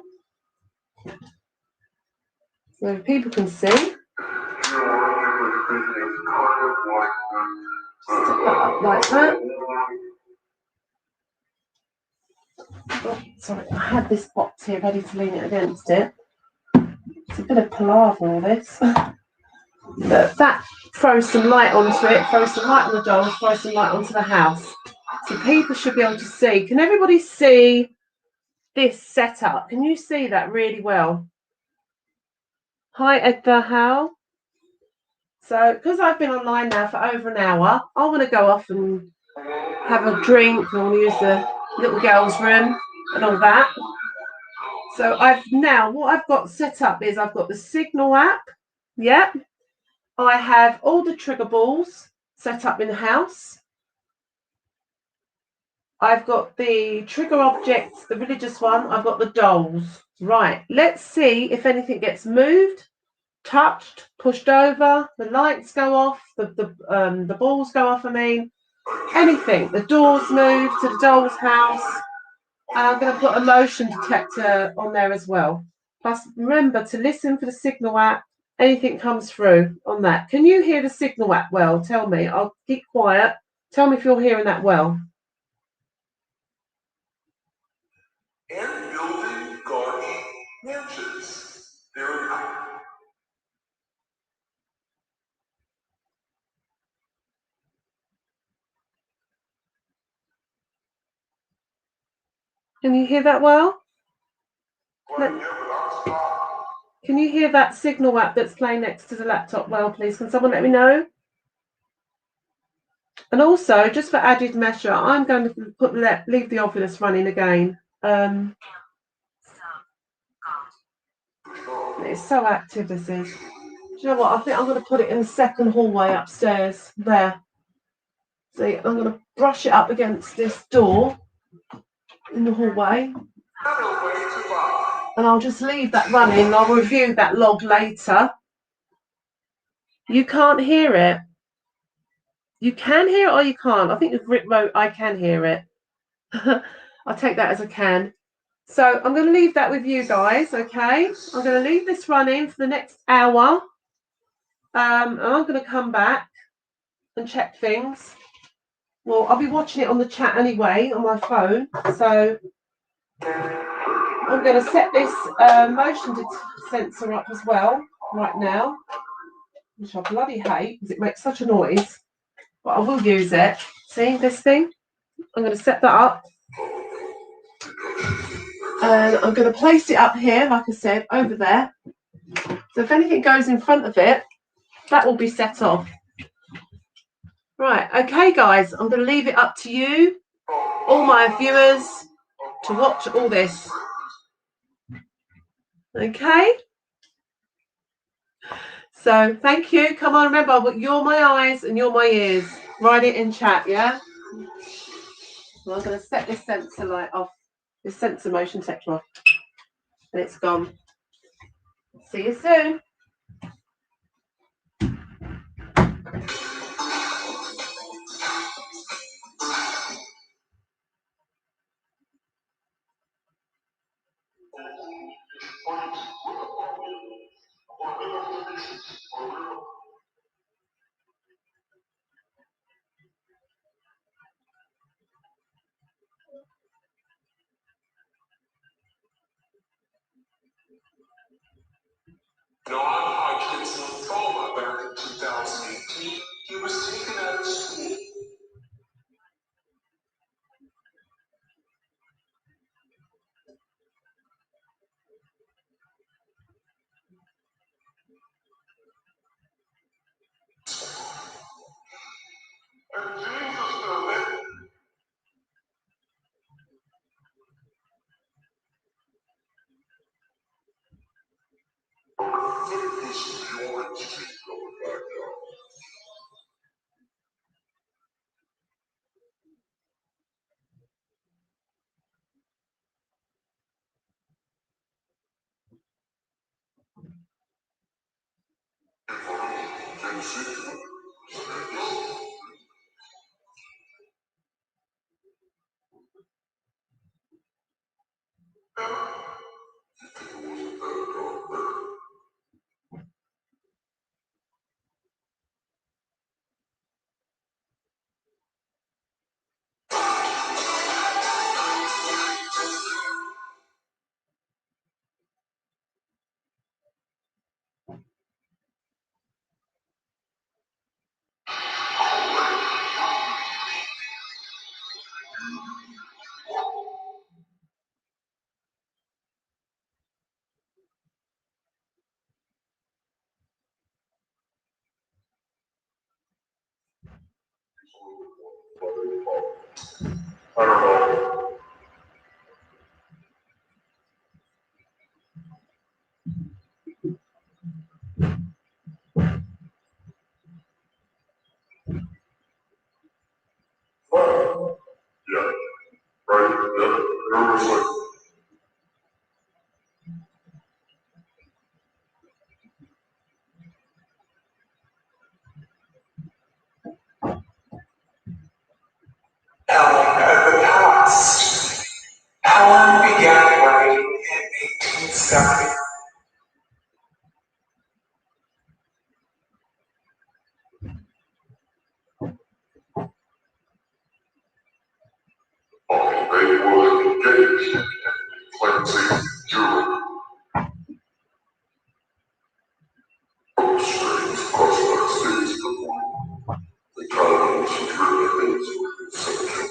So people can see. Set that up like that. Oh, sorry, I had this box here ready to lean it against it. It's a bit of palaver, all this. But that throws some light onto it, throws some light on the dolls, throws some light onto the house. So people should be able to see. Can everybody see this setup? Can you see that really well? Hi, Edgar Howe. So, because I've been online now for over an hour, I want to go off and have a drink. I want to use the little girl's room and all that. So what I've got set up is I've got the Signal app. Yep. I have all the trigger balls set up in the house. I've got the trigger objects, the religious one. I've got the dolls. Right. Let's see if anything gets moved, touched, pushed over, the lights go off, the balls go off. I mean, anything. The doors move to the doll's house. And I'm going to put a motion detector on there as well. Plus, remember to listen for the Signal app. Anything comes through on that. Can you hear the Signal app well? Tell me. I'll keep quiet. Tell me if you're hearing that well. And building guardian mansions. Can you hear that well? Can you hear that Signal app that's playing next to the laptop well, please? Can someone let me know? And also, just for added measure, I'm going to leave the Ovilus running again. It's so active, this is. Do you know what? I think I'm going to put it in the second hallway upstairs. There. See, I'm going to brush it up against this door in the hallway. And I'll just leave that running and I'll review that log later. You can't hear it. You can hear it or you can't. I think Rick wrote, I can hear it. I'll take that as a can. So I'm going to leave that with you guys, okay? I'm going to leave this running for the next hour. And I'm going to come back and check things. Well, I'll be watching it on the chat anyway, on my phone. So I'm going to set this motion sensor up as well right now, which I bloody hate because it makes such a noise. But I will use it. See this thing? I'm going to set that up. And I'm going to place it up here, like I said, over there. So if anything goes in front of it, that will be set off. Right, okay, guys, I'm going to leave it up to you, all my viewers, to watch all this. Okay? So thank you. Come on, remember, you're my eyes and you're my ears. Write it in chat, yeah? Well, I'm going to set this sensor light off, this sensor motion detector off. And it's gone. See you soon. Non-Hodgkin's lymphoma back in 2018. He was taken out of school. And Jesus does it. This joint keep going back up. I don't know. Well, yeah, right, yeah, it was like, At the past, Helen began writing in 1870. They were engaged in cleansing Europe. Strange prospects days before the colonies were driven into consumption.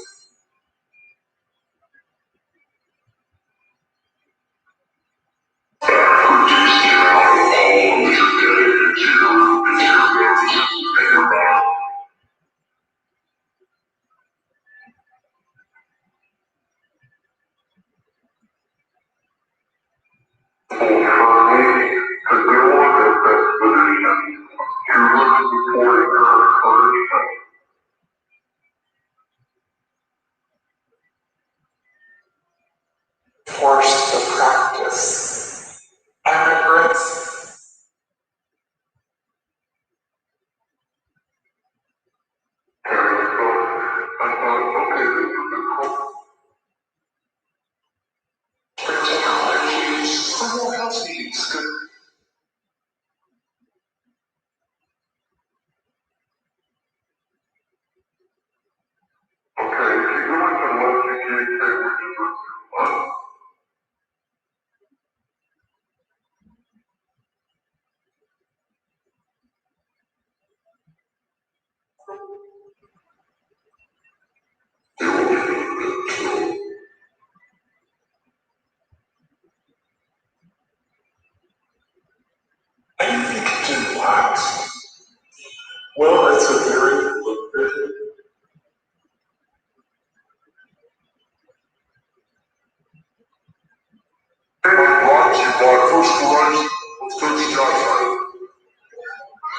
my first horizon of Coach Josh.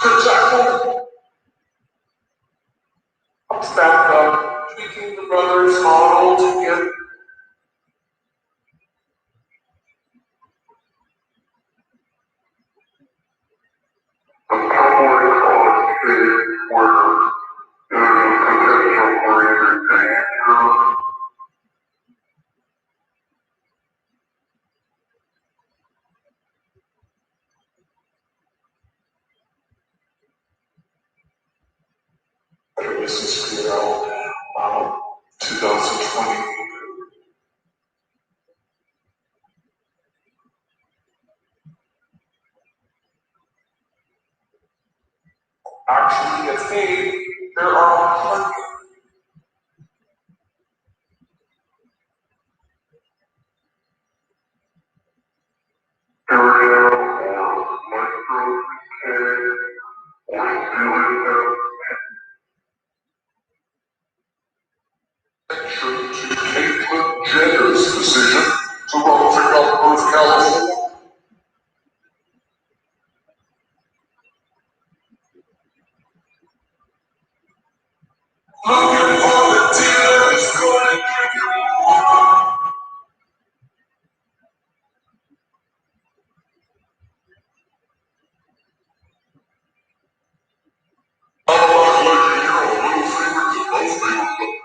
Exactly. Comes back up, tweaking the brothers' model to get a public holiday where there's a potential greater danger. This is PL 2020. Actually, gets paid. There are plenty. Area or micro decay or helium attention to Caitlyn Jenner's decision to run for governor of California. Looking for the dealer who's gonna give you more. I'd like to hear a little favor to both favors.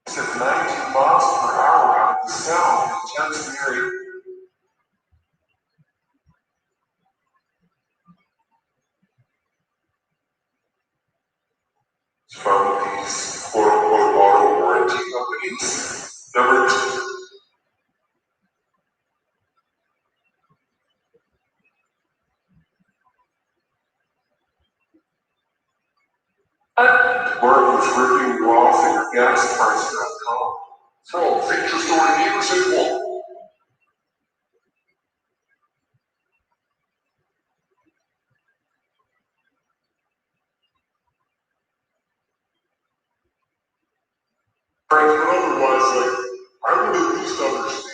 It's at 90 miles per hour out of the sound intense hearing. From these quote-unquote auto warranty companies. Number two. Where it was ripping you off in your gas price.com. From feature story news and more. Right, but otherwise, I would at least understand.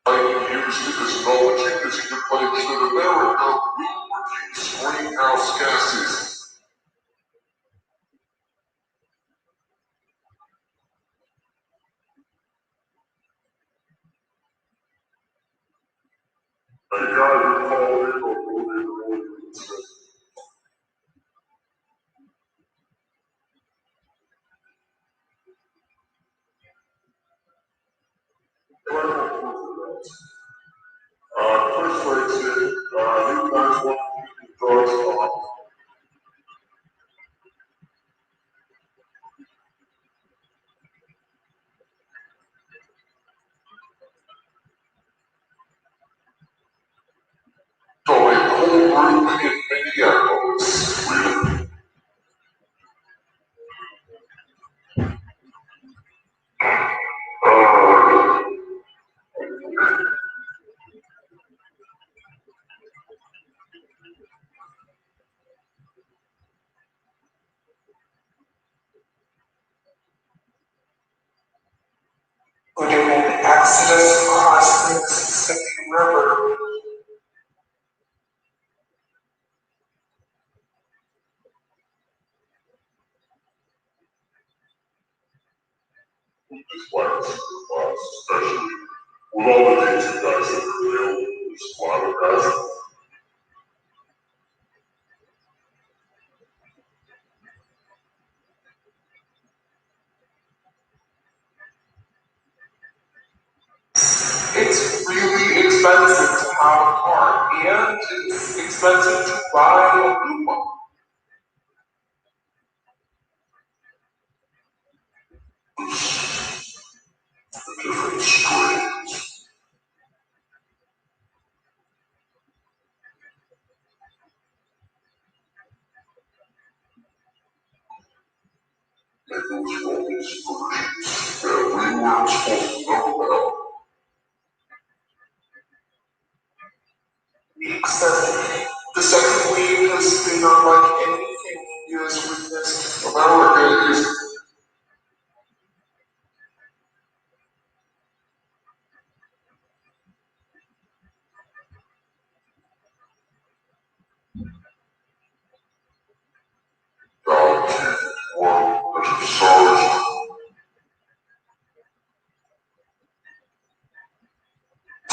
I use it as knowledge because you claims that America will reduce greenhouse gases. A guy who called in on voting said, first lady said, you guys want to keep the drugs on. So a whole group in Minneapolis, really? Put in an exodus across the Mississippi River. This class, especially with all the things you guys have revealed, this climate has. It's really expensive to have a car, and it's expensive to buy a new one. The different strains. And those are all these versions that we weren't supposed to know about.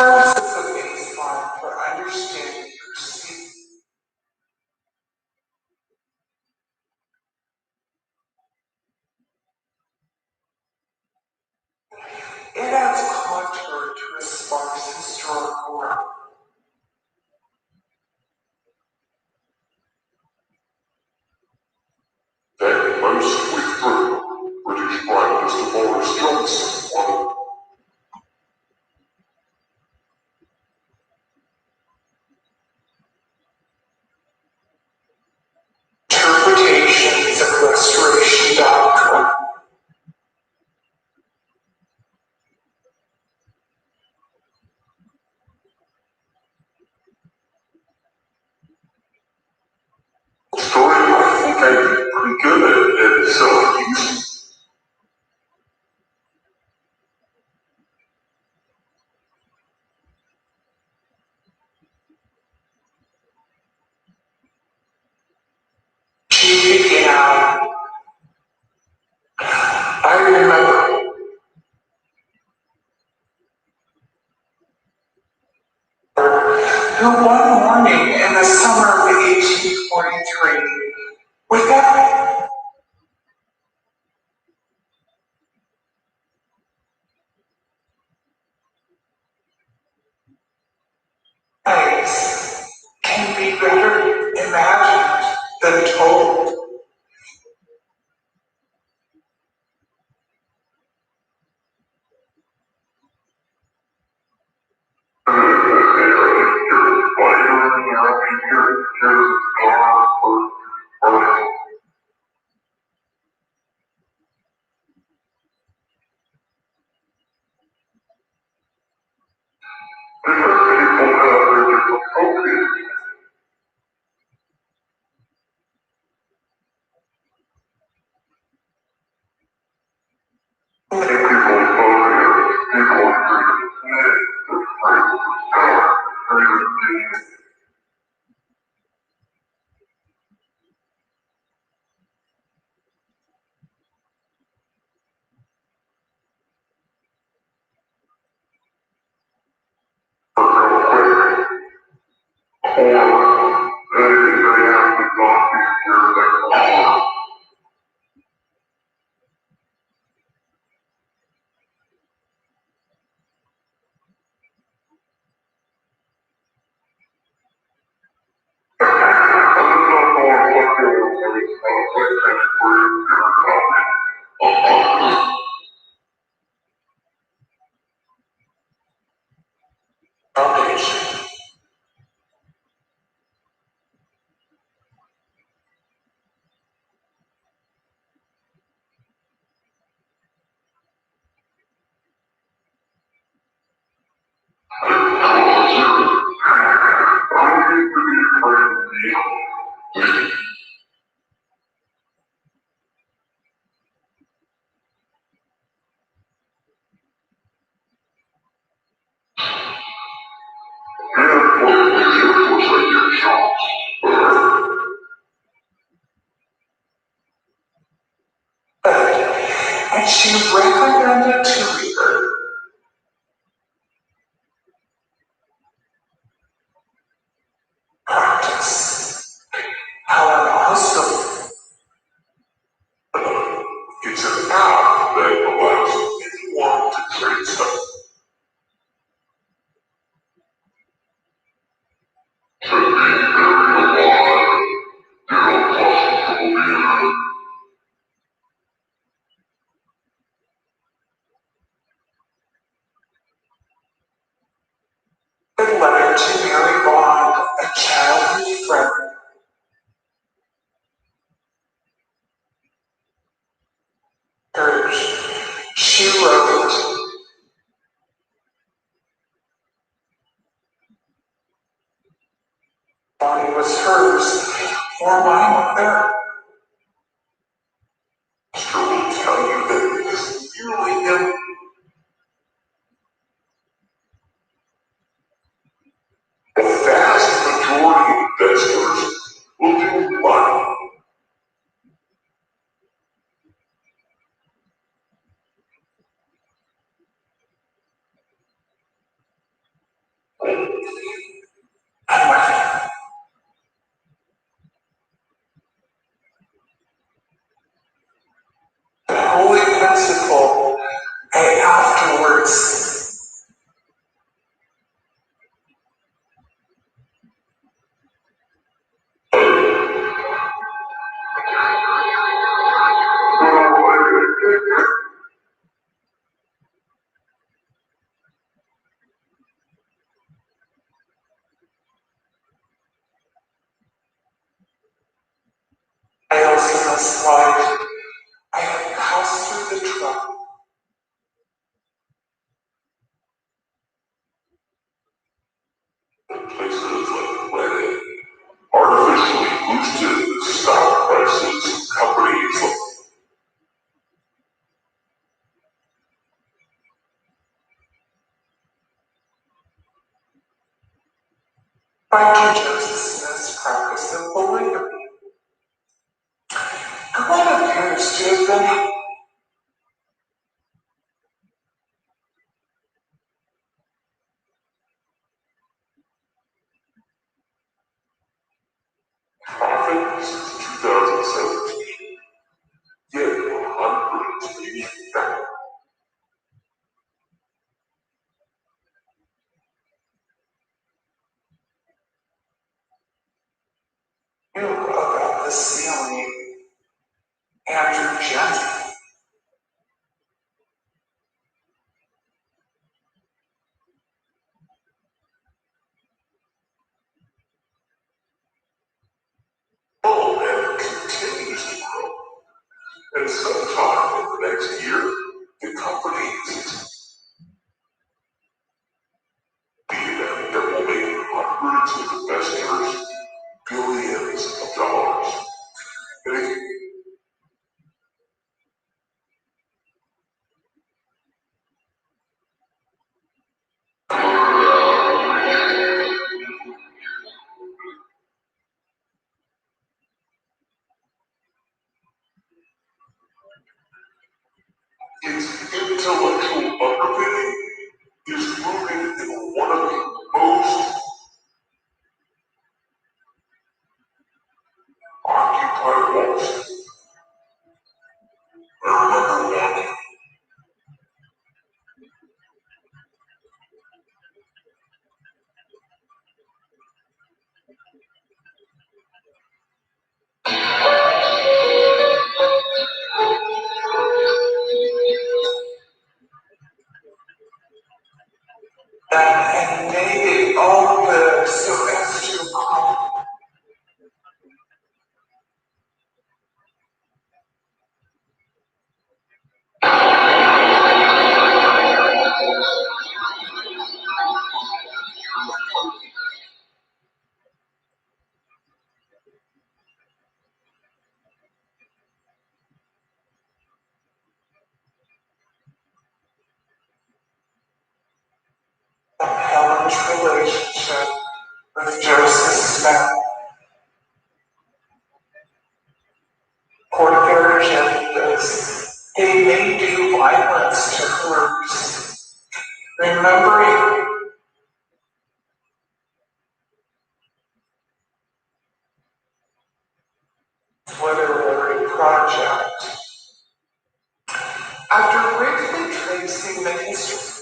Serves as a baseline for understanding your sleep. It adds contour to a sparse historical record. That most withdrew British Prime Minister Boris Johnson wanted. Interpretations of restoration doctrine. Story, I think I'm pretty good at selling these. She began. I remember her one morning in the summer of 1843 with that place can be better imagined than told. Foundation. And she recommended to me practice how an awesome it's an app that allows anyone to trade stuff. A letter to Mary Bond, a childhood friend. She wrote, Bonnie was hers for my mother. Sister will tell you that it is nearly him. The vast majority of investors will do money. this life, I have passed through the truck. Places like Reddit artificially boosted the stock prices of companies like Dr. Joseph Smith's practice of polygamy. What appears to have been profit since 2017, yet hundreds, maybe thousands. Knew about the ceiling Andrew Jensen. And continues to grow. And sometime in the next year, the company is the event that will make hundreds of investors billions of dollars. And its intellectual underpinning is rooted in one of the most occupied walls. I remember walking and made it all good so as to Helen's relationship with Joseph Smith. Poor agendas, they may do violence to hers. Remembering literary project. After briefly tracing the history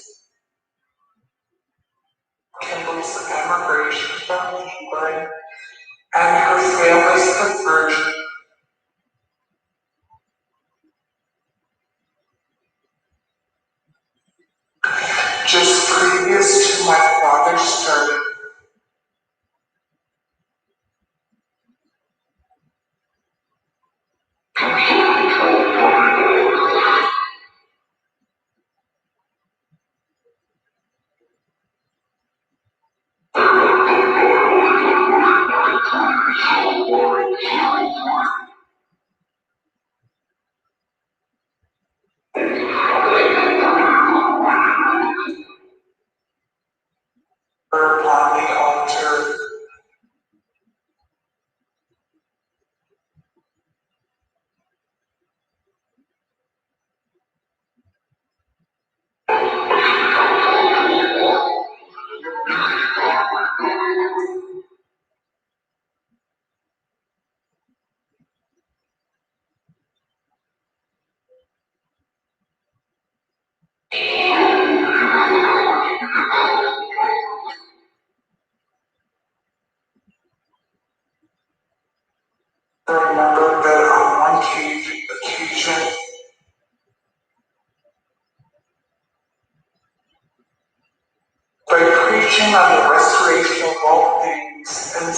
of Kimball's emigration from England and her family's conversion just previous to my father's starting, her upon the altar. I remember that on one occasion, by preaching on the restoration of all things and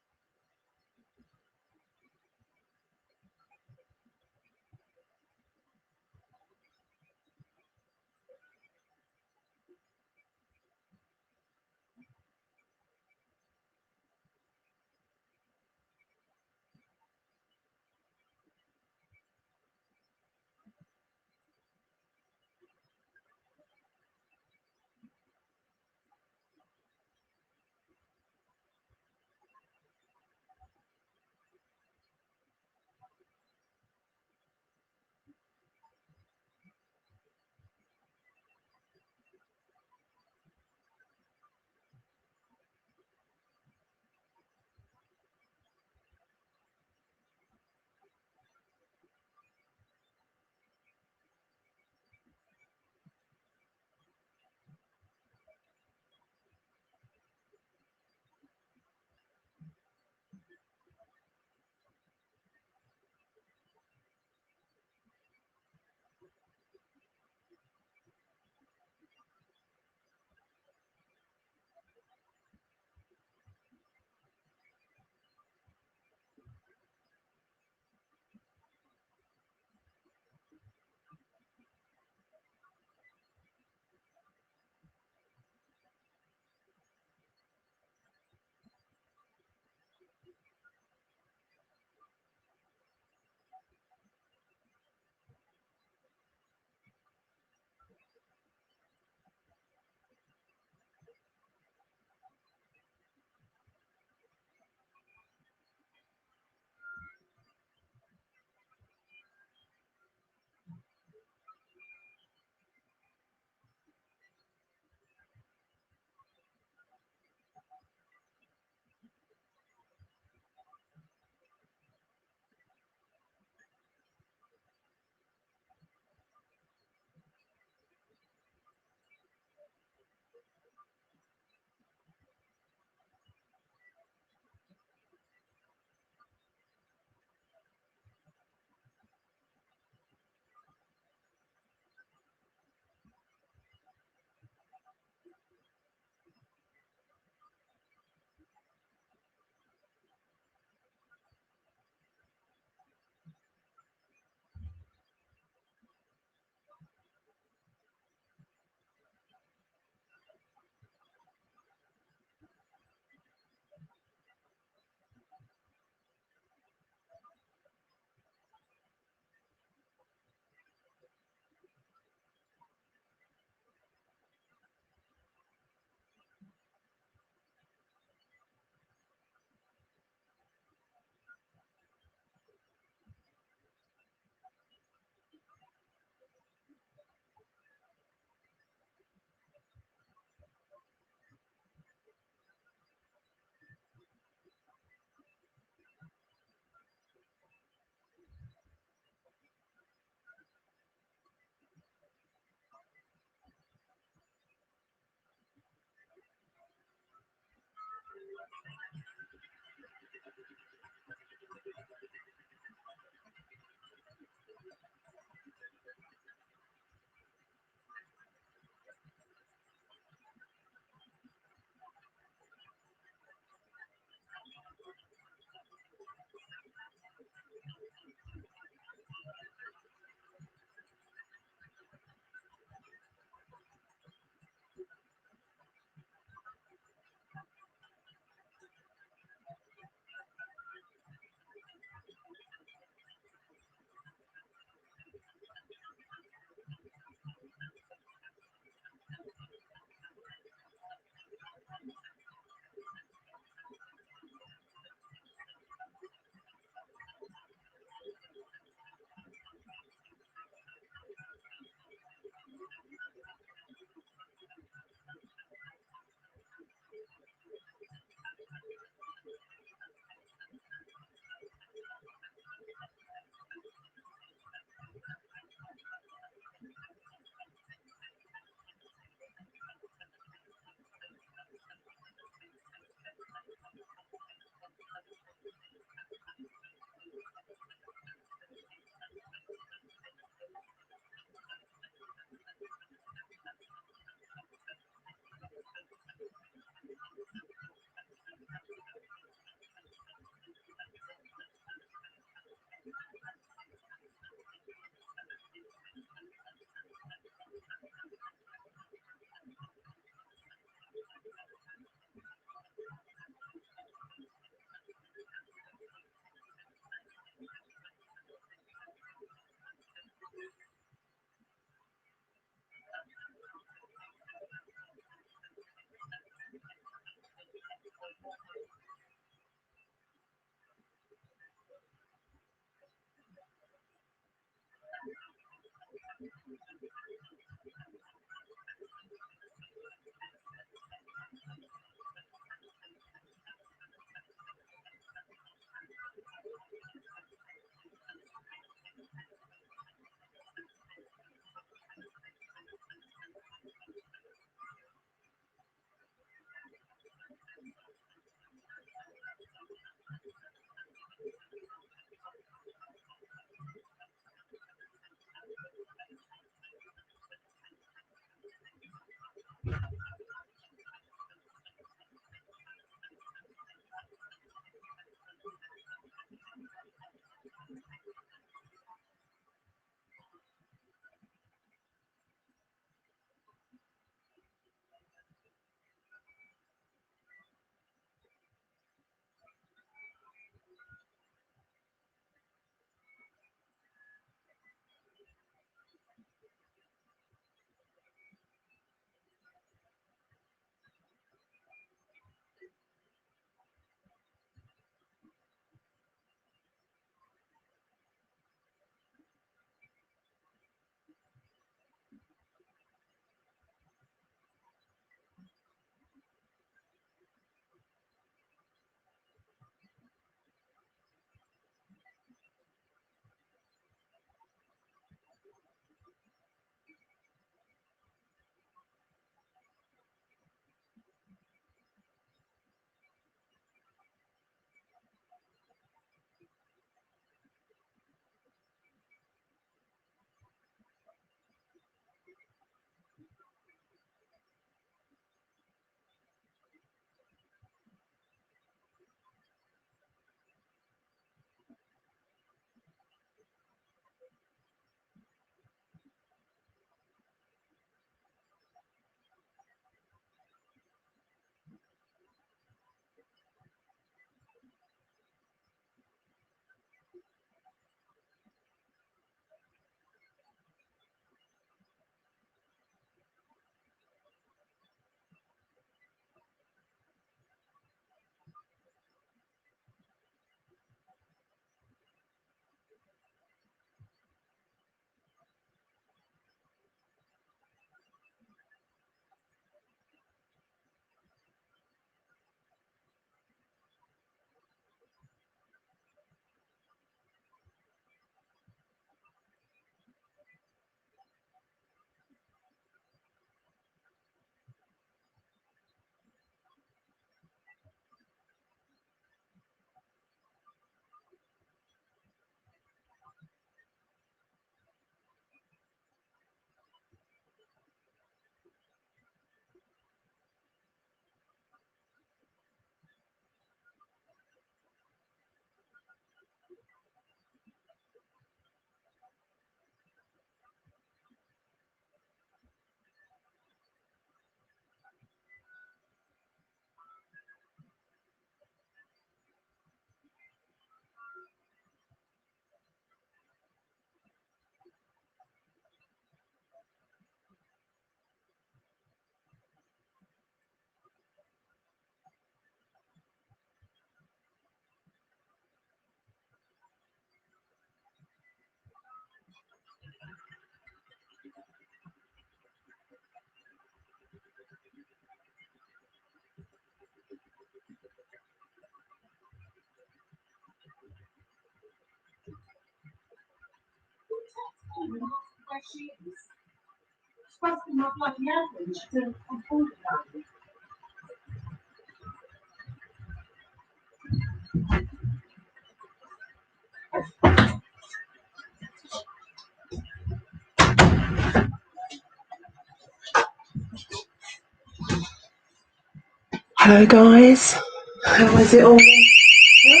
Hello guys, how is it all? Yeah.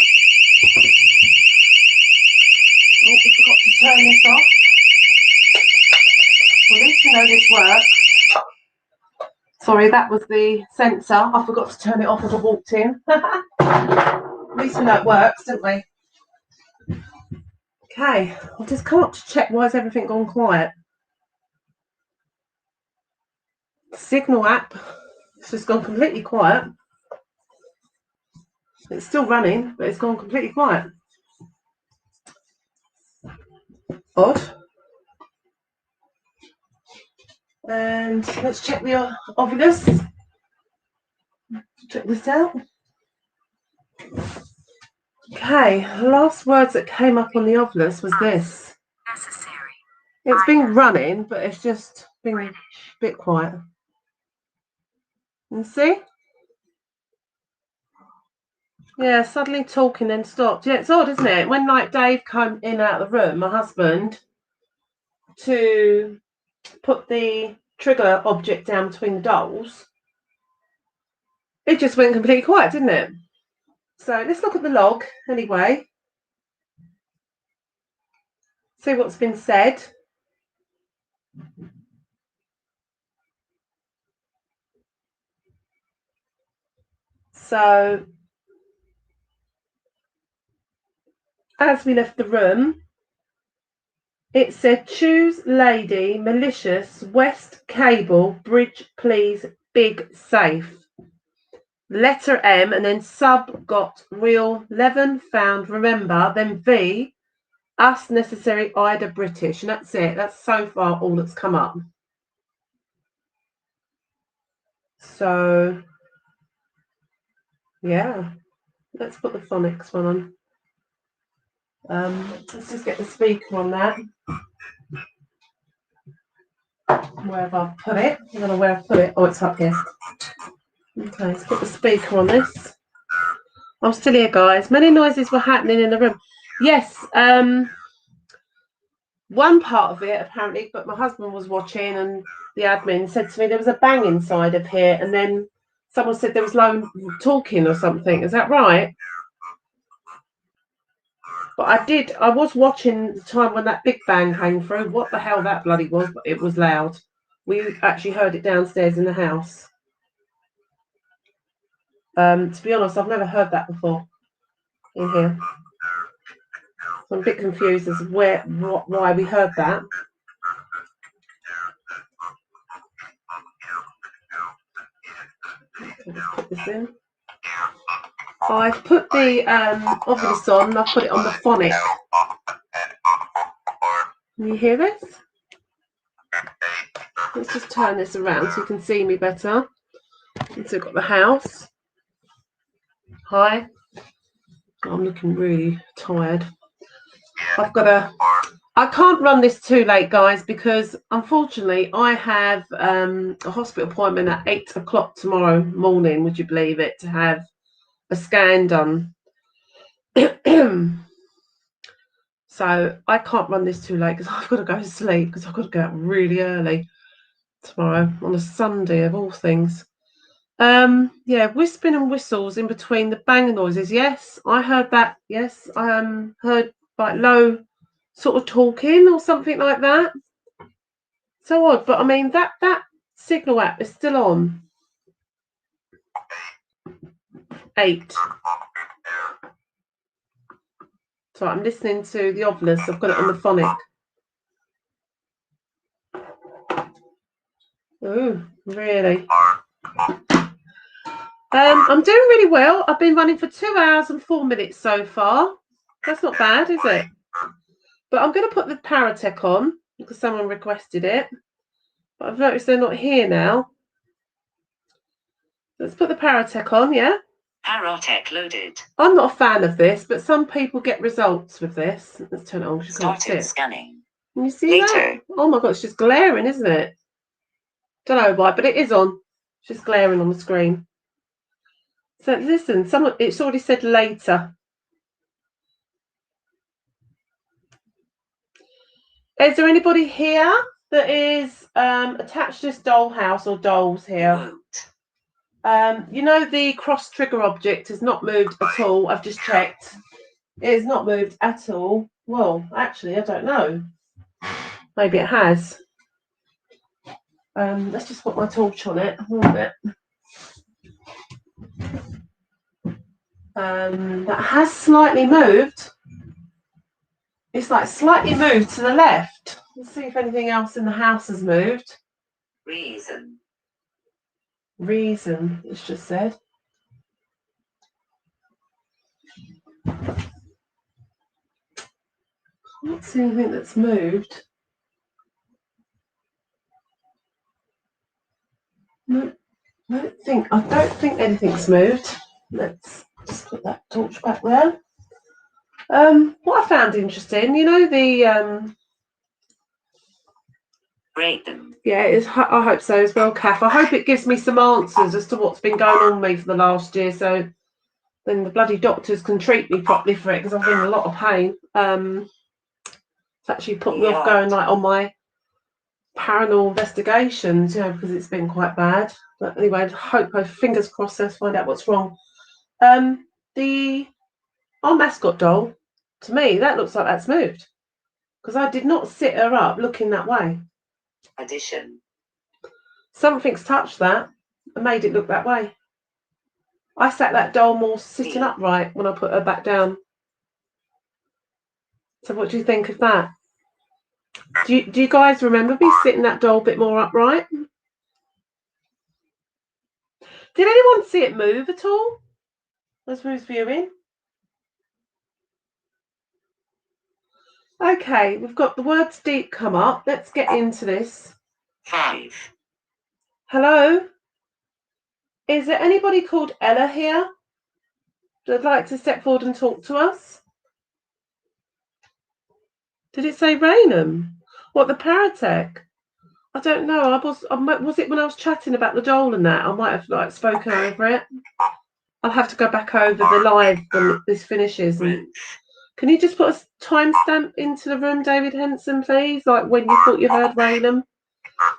Oh, I forgot to turn this off. Well, at least we know this works. Sorry, that was the sensor. I forgot to turn it off as I walked in. At least we know it works, don't we? Okay, I'll just come up to check why has everything gone quiet. Signal app, it's just gone completely quiet. It's still running, but it's gone completely quiet. Odd. And let's check the obvious. Check this out. Okay, the last words that came up on the Ovilus was this. Necessary. It's been running, but it's just been a bit quiet. You see? Yeah, suddenly talking then stopped. Yeah, it's odd, isn't it? When like Dave came in and out of the room, my husband, to put the trigger object down between the dolls, it just went completely quiet, didn't it? So let's look at the log anyway. See what's been said. So as we left the room, it said, choose lady, malicious, west cable, bridge please, big safe. Letter M and then sub got real, 11 found, remember, then V, us necessary, Ida British. And that's it. That's so far all that's come up. So, yeah, let's put the phonics one on. Let's just get the speaker on that. Where have I put it? I don't know where I've put it. Oh, it's up here. Okay, let's put the speaker on this. I'm still here, guys. Many noises were happening in the room. Yes, one part of it apparently, but my husband was watching and the admin said to me there was a bang inside of here, and then someone said there was low talking or something. Is that right? But I was watching the time when that big bang came through. What the hell that bloody was, but it was loud. We actually heard it downstairs in the house. To be honest, I've never heard that before in here. So I'm a bit confused as to why we heard that. Let's put this in. I've put the Ovilus on. I've put it on the phonic. Can you hear this? Let's just turn this around so you can see me better. And so I've got the house. Hi. I'm looking really tired. I can't run this too late, guys, because unfortunately I have a hospital appointment at 8 o'clock tomorrow morning, would you believe it, to have a scan done. So I can't run this too late because I've got to go to sleep because I've got to go out really early tomorrow on a Sunday of all things. Yeah, whispering and whistles in between the bang noises. Yes, I heard that. Yes, I heard like low sort of talking or something like that. So odd, but I mean that signal app is still on. 8. So I'm listening to the Ovilus. I've got it on the phonic. Oh, really? I'm doing really well. I've been running for 2 hours and 4 minutes so far. That's not bad, is it? But I'm going to put the Paratech on because someone requested it. But I've noticed they're not here now. Let's put the Paratech on, yeah? Paratech loaded. I'm not a fan of this, but some people get results with this. Let's turn it on. Started scanning. Can you see that? Oh my god, it's just glaring, isn't it? Don't know why, but it is on. It's just glaring on the screen. So listen, it's already said later. Is there anybody here that is attached to this dollhouse or dolls here? You know, the cross trigger object has not moved at all. I've just checked. It has not moved at all. Well, actually, I don't know. Maybe it has. Let's just put my torch on it a little bit. That has slightly moved. It's like slightly moved to the left. Let's see if anything else in the house has moved. Reason, it's just said. Can't see anything that's moved. No, I don't think anything's moved. Let's just put that torch back there. What I found interesting, you know, the yeah, it is. I hope so as well, Kath. I hope it gives me some answers as to what's been going on with me for the last year, so then the bloody doctors can treat me properly for it, because I've been in a lot of pain. It's actually put me off going like on my paranormal investigations, you know, because it's been quite bad. But anyway, I hope, fingers crossed, let's find out what's wrong. Our mascot doll, to me, that looks like that's moved, because I did not sit her up looking that way. Addition. Something's touched that and made it look that way. I sat that doll more sitting upright when I put her back down. So what do you think of that? Do you guys remember me sitting that doll a bit more upright? Did anyone see it move at all as we was viewing? Okay, we've got the words deep come up. Let's get into this. 5. Hello? Is there anybody called Ella here that'd like to step forward and talk to us? Did it say Raynham? What, the Paratech? I don't know. Was it when I was chatting about the doll and that? I might have like spoken over it. I'll have to go back over the live when this finishes. And can you just put a timestamp into the room, David Henson, please? Like when you thought you heard Raynham.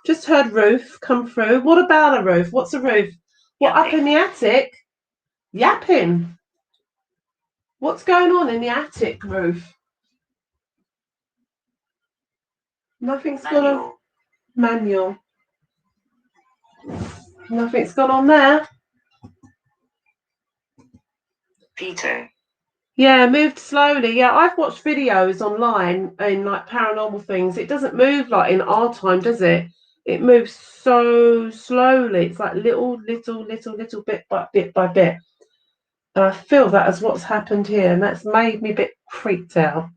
Just heard roof come through. What about a roof? What's a roof? What, up in the attic? Yapping. What's going on in the attic roof? Nothing's gone on. Manual. Nothing's gone on there. Peter. Yeah, moved slowly. Yeah, I've watched videos online in like paranormal things. It doesn't move like in our time, does it? It moves so slowly. It's like little bit by bit. And I feel that is what's happened here, and that's made me a bit freaked out,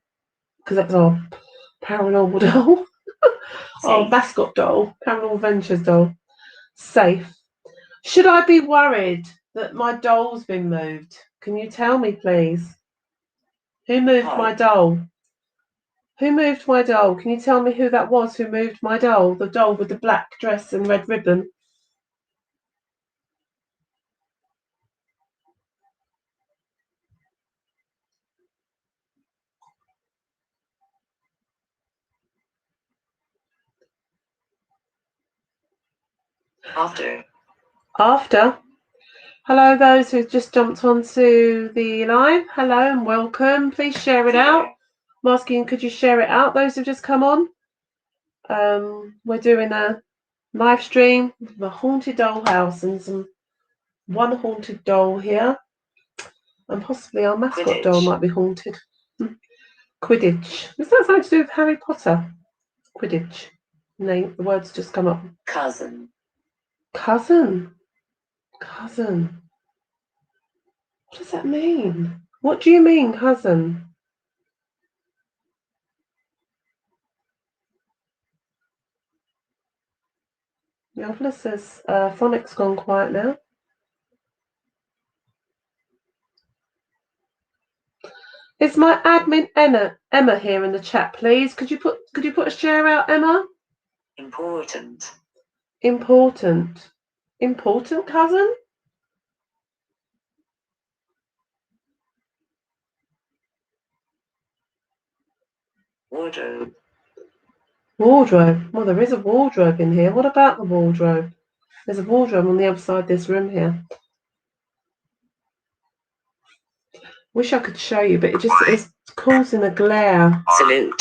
because that's our paranormal doll. Our mascot doll, Paranormal Adventures doll. Safe. Should I be worried that my doll's been moved? Can you tell me, please? Who moved my doll? Who moved my doll? Can you tell me who that was who moved my doll? The doll with the black dress and red ribbon. After. Hello, those who've just jumped onto the live. Hello and welcome. Please share it out. I'm asking, could you share it out, those who've just come on? We're doing a live stream of a haunted dollhouse and one haunted doll here. And possibly our mascot doll might be haunted. Quidditch. Is that something to do with Harry Potter? Quidditch. Name, the words just come up. Cousin. Cousin. Cousin. What does that mean? What do you mean, cousin? Yovla says phonic's gone quiet now. Is my admin Emma here in the chat, please? Could you put a share out, Emma? Important. Important. Important, cousin? Wardrobe. Wardrobe. Well, there is a wardrobe in here. What about the wardrobe? There's a wardrobe on the other side of this room here. Wish I could show you, but it's causing a glare. Salute.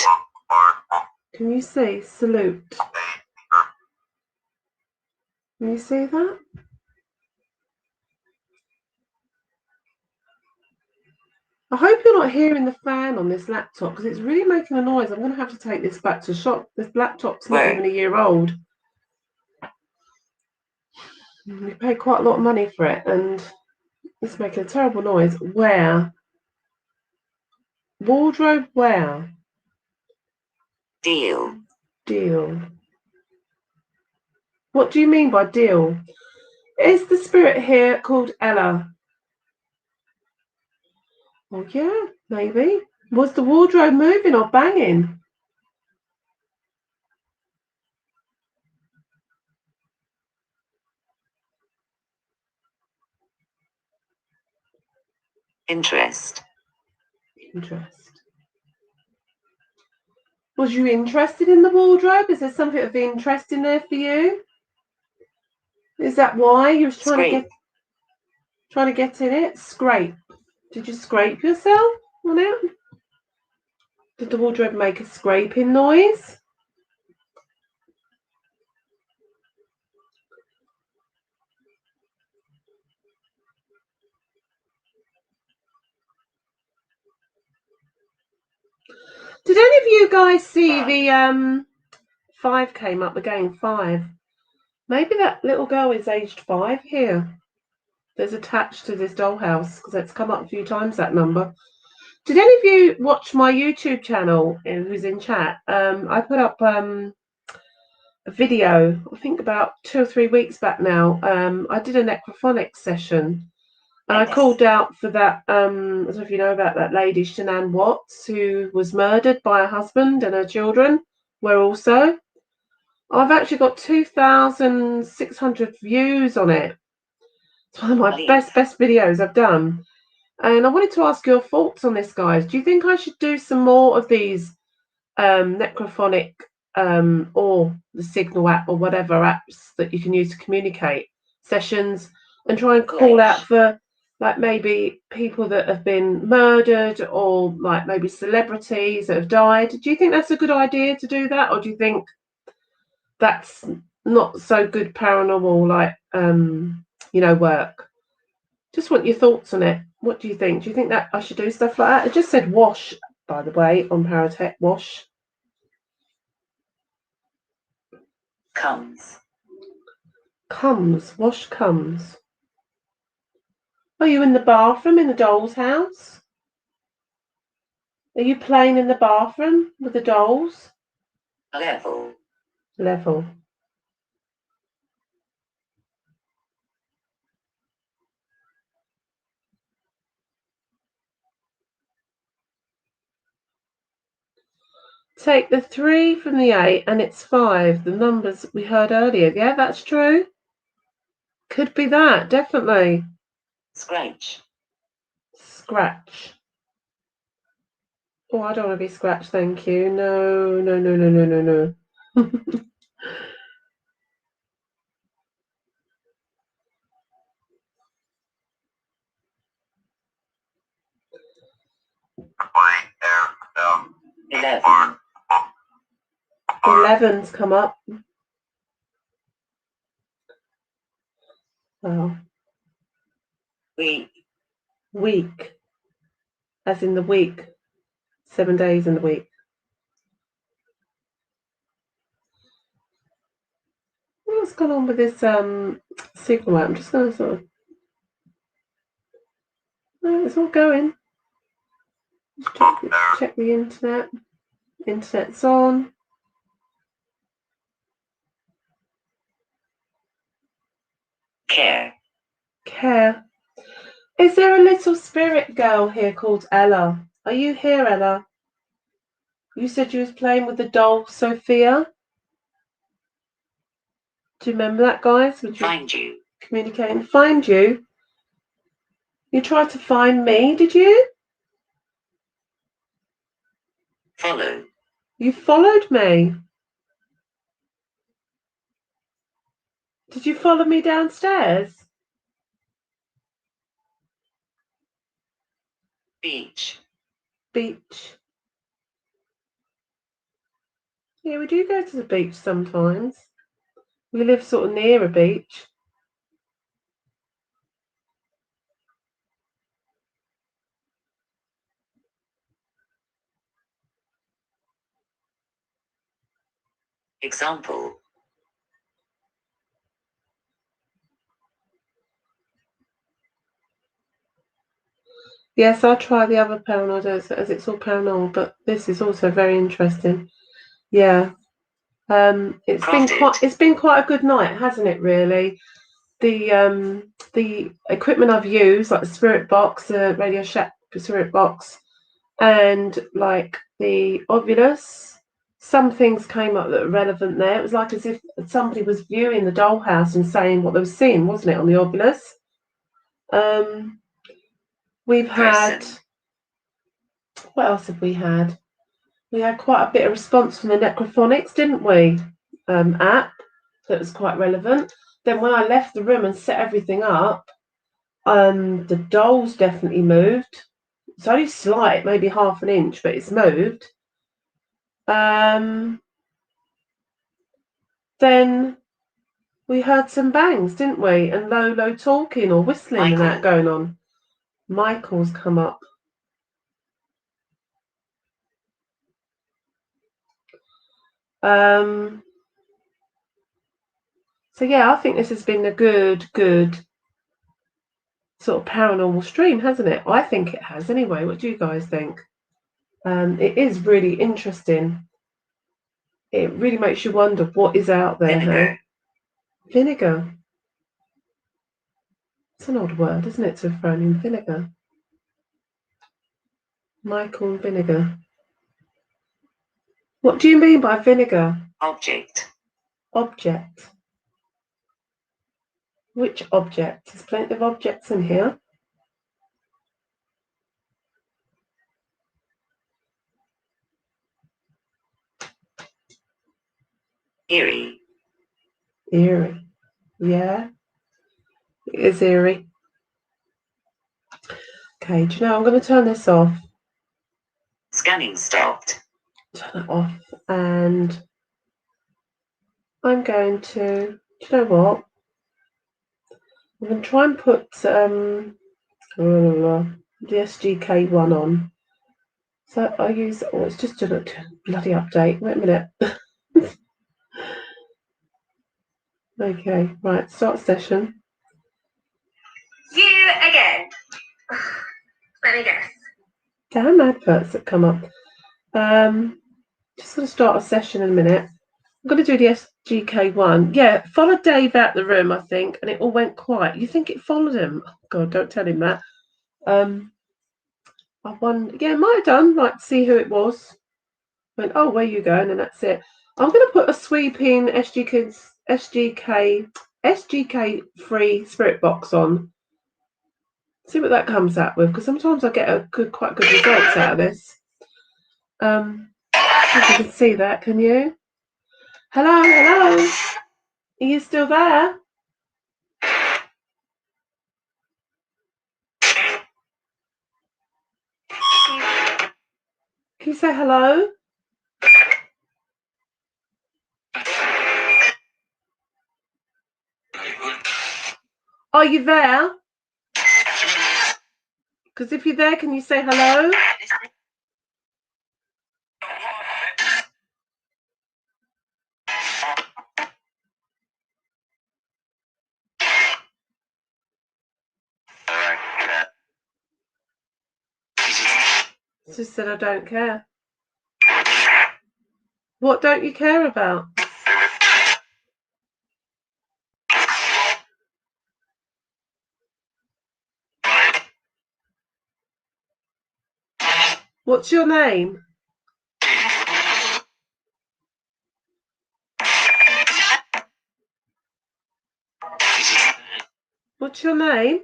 Can you see? Salute. Can you see that? I hope you're not hearing the fan on this laptop because it's really making a noise. I'm going to have to take this back to shop. This laptop's not even a year old. We paid quite a lot of money for it and it's making a terrible noise. Where? Wardrobe where? Deal. Deal. What do you mean by deal? Is the spirit here called Ella? Oh yeah, maybe. Was the wardrobe moving or banging? Interest. Interest. Was you interested in the wardrobe? Is there something of interest in there for you? Is that why you was trying to get in it? Scrape. Did you scrape yourself on it? Did the wardrobe make a scraping noise? Did any of you guys see the 5 came up again? 5. Maybe that little girl is aged 5 here. There's attached to this dollhouse because it's come up a few times, that number. Did any of you watch my YouTube channel who's in chat? I put up a video, I think about 2 or 3 weeks back now. I did a necrophonic session and I called out for that, I don't know if you know about that lady, Shanann Watts, who was murdered by her husband and her children were also. I've actually got 2,600 views on it. It's one of my best videos I've done. And I wanted to ask your thoughts on this, guys. Do you think I should do some more of these necrophonic or the Signal app or whatever apps that you can use to communicate sessions and try and call out for like maybe people that have been murdered or like maybe celebrities that have died? Do you think that's a good idea to do that, or do you think that's not so good paranormal like work? Just want your thoughts on it. What do you think? Do you think that I should do stuff like that? It just said wash, by the way, on Paratech. Wash. Comes. Wash comes. Are you in the bathroom in the doll's house? Are you playing in the bathroom with the dolls? Level. Take the 3 from the 8 and it's 5. The numbers we heard earlier. Yeah, that's true. Could be that, definitely. Scratch. Oh, I don't want to be scratched, thank you. No. 11. 11's come up. Oh. Week. As in the week. 7 days in the week. What's going on with this signal? I'm just going to sort of... No, it's all going. Check the internet. Internet's on. Care. Is there a little spirit girl here called Ella? Are you here, Ella? You said you was playing with the doll, Sophia. Do you remember that, guys? Would you Find you. communicating? Find you? You tried to find me, did you? Follow. You followed me. Did you follow me downstairs? Beach. Beach. Yeah, we do go to the beach sometimes. We live sort of near a beach. Example. Yes, I'll try the other paranormal as it's all paranormal, but this is also very interesting. Yeah. It's been quite a good night, hasn't it, really? The equipment I've used, like the spirit box, the Radio Shack spirit box, and like the Ovilus, some things came up that are relevant there. It was like as if somebody was viewing the dollhouse and saying what they were seeing, wasn't it, on the Ovilus? We've had, what else have we had? We had quite a bit of response from the Necrophonics, didn't we? App that was quite relevant. Then when I left the room and set everything up, the dolls definitely moved. It's only slight, maybe half an inch, but it's moved. Then we heard some bangs, didn't we? And low talking or whistling and that going on. Michael's come up. So yeah, I think this has been a good sort of paranormal stream, hasn't it? I think it has anyway. What do you guys think? It is really interesting. It really makes you wonder what is out there. Vinegar. Vinegar. It's an odd word, isn't it, to have thrown in vinegar? Michael Vinegar. What do you mean by vinegar? Object. Object. Which object? There's plenty of objects in here. Eerie. Eerie. Yeah. It is eerie. Okay, do you know, I'm going to turn this off. Scanning stopped. Turn it off. And I'm going to, do you know what? I'm going to try and put the SGK one on. So I use, oh, it's just a bloody update. Wait a minute. Okay, right, start session. You again. Let me guess. Damn adverts that come up. Just going to start a session in a minute. I'm going to do the SGK one. Yeah, followed Dave out the room, I think, and it all went quiet. You think it followed him? Oh, God, don't tell him that. I won. Yeah, it might have done. Like, see who it was. Went, oh, where you going? And that's it. I'm going to put a sweeping SGK free spirit box on. See what that comes out with, because sometimes I get quite good results out of this. If you can see that, can you? Hello. Are you still there? Can you say hello? Are you there? Because if you're there, can you say hello? Just said I don't care. What don't you care about? What's your name? What's your name?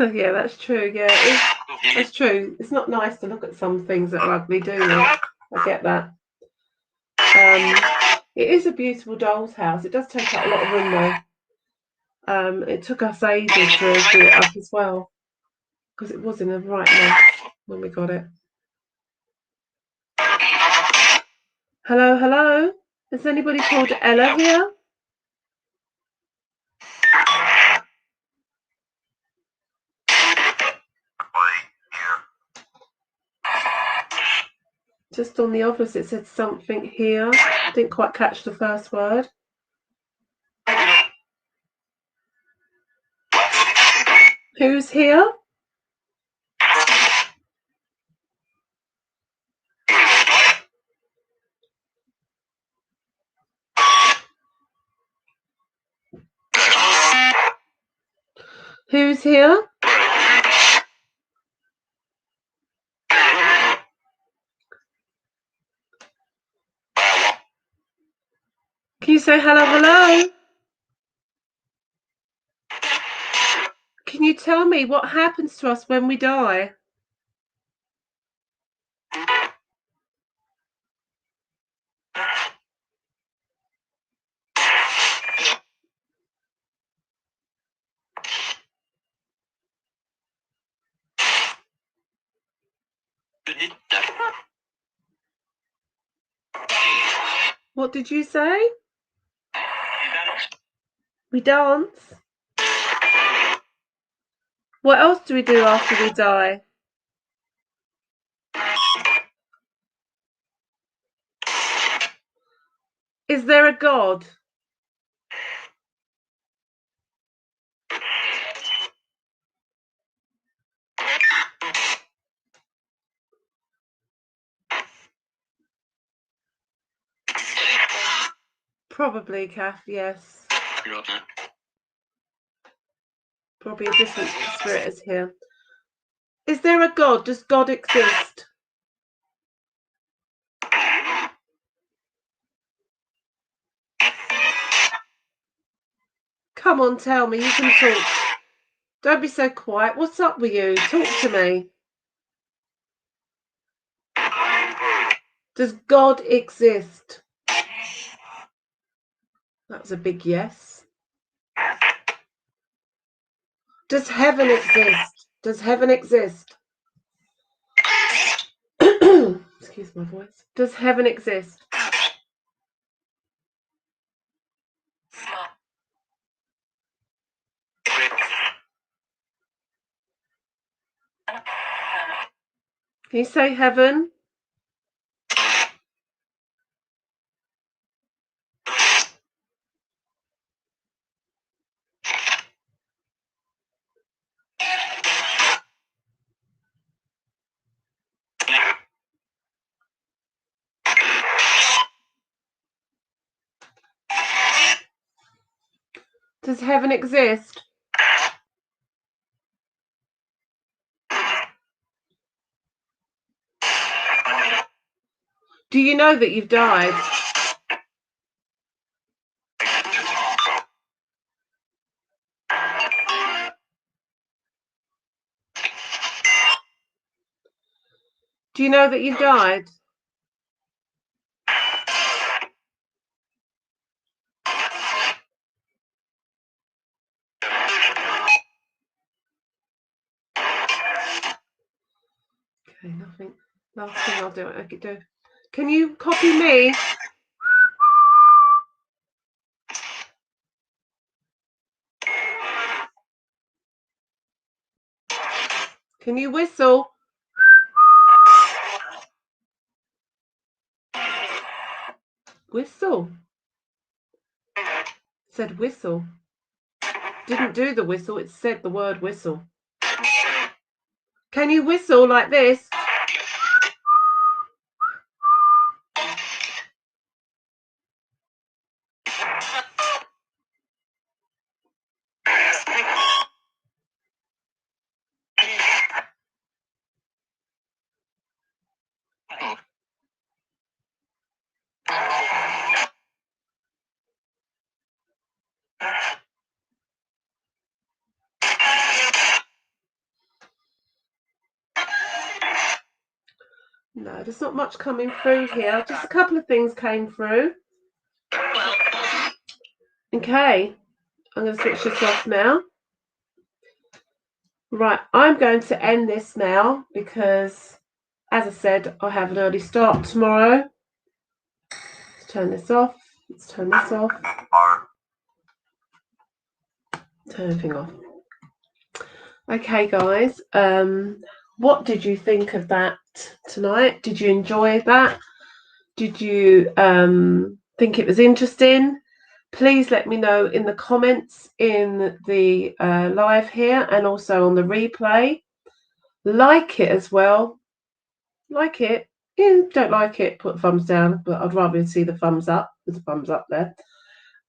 Yeah, that's true. Yeah, that's true. It's not nice to look at some things that are ugly, do you? I get that. It is a beautiful doll's house. It does take up a lot of room though. It took us ages to do it up as well because it was in a right mess when we got it. Hello, hello. Is anybody called Ella here? Just on the office, it said something here. I didn't quite catch the first word. Who's here? Who's here? Can you say hello, hello? Can you tell me what happens to us when we die? What did you say? We dance. What else do we do after we die? Is there a God? Probably, Kath, yes. Probably a different spirit is here. Is there a God? Does God exist? Come on, tell me. You can talk. Don't be so quiet. What's up with you? Talk to me. Does God exist? That was a big yes. Does heaven exist? Does heaven exist? Excuse my voice. Does heaven exist? Can you say heaven? Does heaven exist? Do you know that you've died? Do you know that you've died? Okay, nothing. Last thing I'll do. I could do. Can you copy me? Can you whistle? Whistle. It said whistle. Didn't do the whistle. It said the word whistle. Can you whistle like this? No, there's not much coming through here. Just a couple of things came through. Okay, I'm going to switch this off now. Right, I'm going to end this now because, as I said, I have an early start tomorrow. Let's turn this off. Let's turn this off. Turn everything off. Okay, guys. What did you think of that tonight? Did you enjoy that? Did you think it was interesting? Please let me know in the comments in the live here and also on the replay. Like it as well. Like it. If you don't like it, put thumbs down, but I'd rather see the thumbs up. There's a thumbs up there.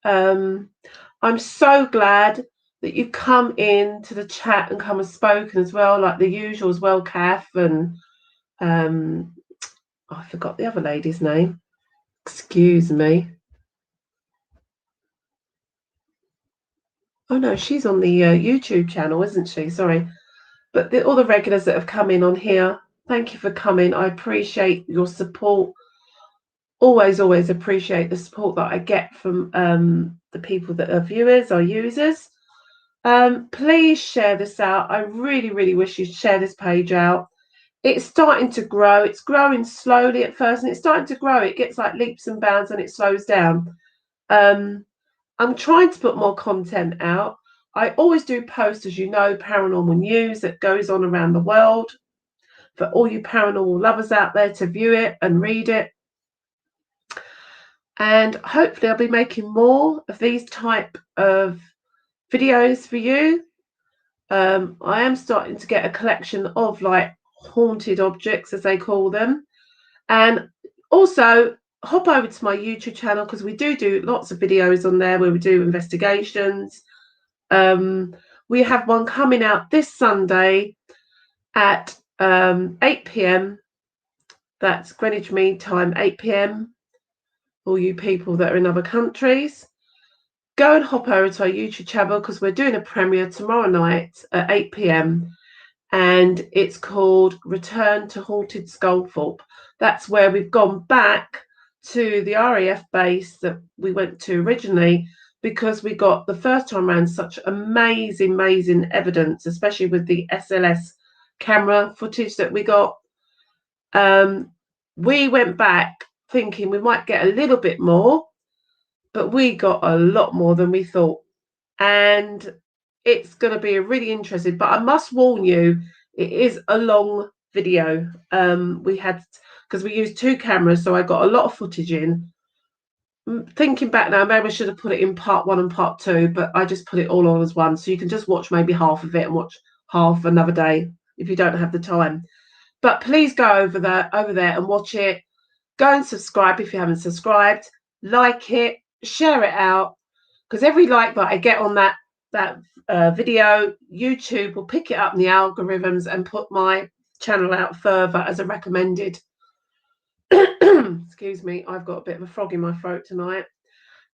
I'm so glad that you come in to the chat and come and spoken as well, like the usual as well, Kath, and I forgot the other lady's name. Excuse me. Oh no, she's on the YouTube channel, isn't she? Sorry. But all the regulars that have come in on here, thank you for coming. I appreciate your support. Always appreciate the support that I get from the people that are viewers or users. Please share this out. I really wish you'd share this page out. It's starting to grow. It's growing slowly at first, and it's starting to grow. It gets like leaps and bounds, and it slows down. I'm trying to put more content out. I always do post, as you know, paranormal news that goes on around the world for all you paranormal lovers out there to view it and read it. And hopefully I'll be making more of these type of videos for you. I am starting to get a collection of like haunted objects, as they call them. And also hop over to my YouTube channel because we do lots of videos on there where we do investigations. We have one coming out this Sunday at 8 p.m. That's Greenwich Mean Time, 8 p.m. All you people that are in other countries, go and hop over to our YouTube channel because we're doing a premiere tomorrow night at 8 p.m. and it's called Return to Haunted Skullthorpe. That's where we've gone back to the RAF base that we went to originally because we got the first time around such amazing evidence, especially with the SLS camera footage that we got. We went back thinking we might get a little bit more, but we got a lot more than we thought. And it's going to be really interesting. But I must warn you, it is a long video. We had, because we used 2 cameras, so I got a lot of footage in. Thinking back now, maybe I should have put it in part 1 and part 2, but I just put it all on as one. So you can just watch maybe half of it and watch half another day if you don't have the time. But please go over there and watch it. Go and subscribe if you haven't subscribed. Like it, share it out, because every like that I get on that video, YouTube will pick it up in the algorithms and put my channel out further as a recommended. Excuse me, I've got a bit of a frog in my throat tonight.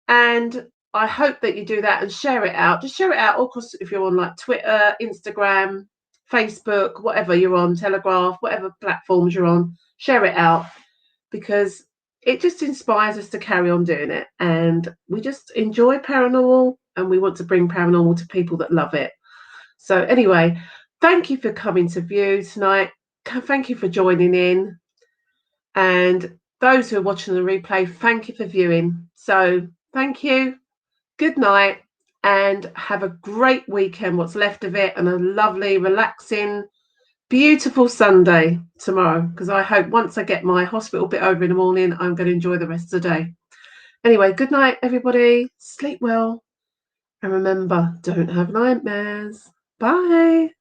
And I hope that you do that and share it out. Just share it out, of course, if you're on like Twitter, Instagram, Facebook, whatever you're on, Telegraph, whatever platforms you're on, share it out, because it just inspires us to carry on doing it. And we just enjoy paranormal and we want to bring paranormal to people that love it. So anyway, thank you for coming to view tonight. Thank you for joining in. And those who are watching the replay, thank you for viewing. So thank you. Good night and have a great weekend, what's left of it, and a lovely, relaxing, beautiful Sunday tomorrow, because I hope once I get my hospital bit over in the morning, I'm going to enjoy the rest of the day. Anyway, good night, everybody. Sleep well. And remember, don't have nightmares. Bye.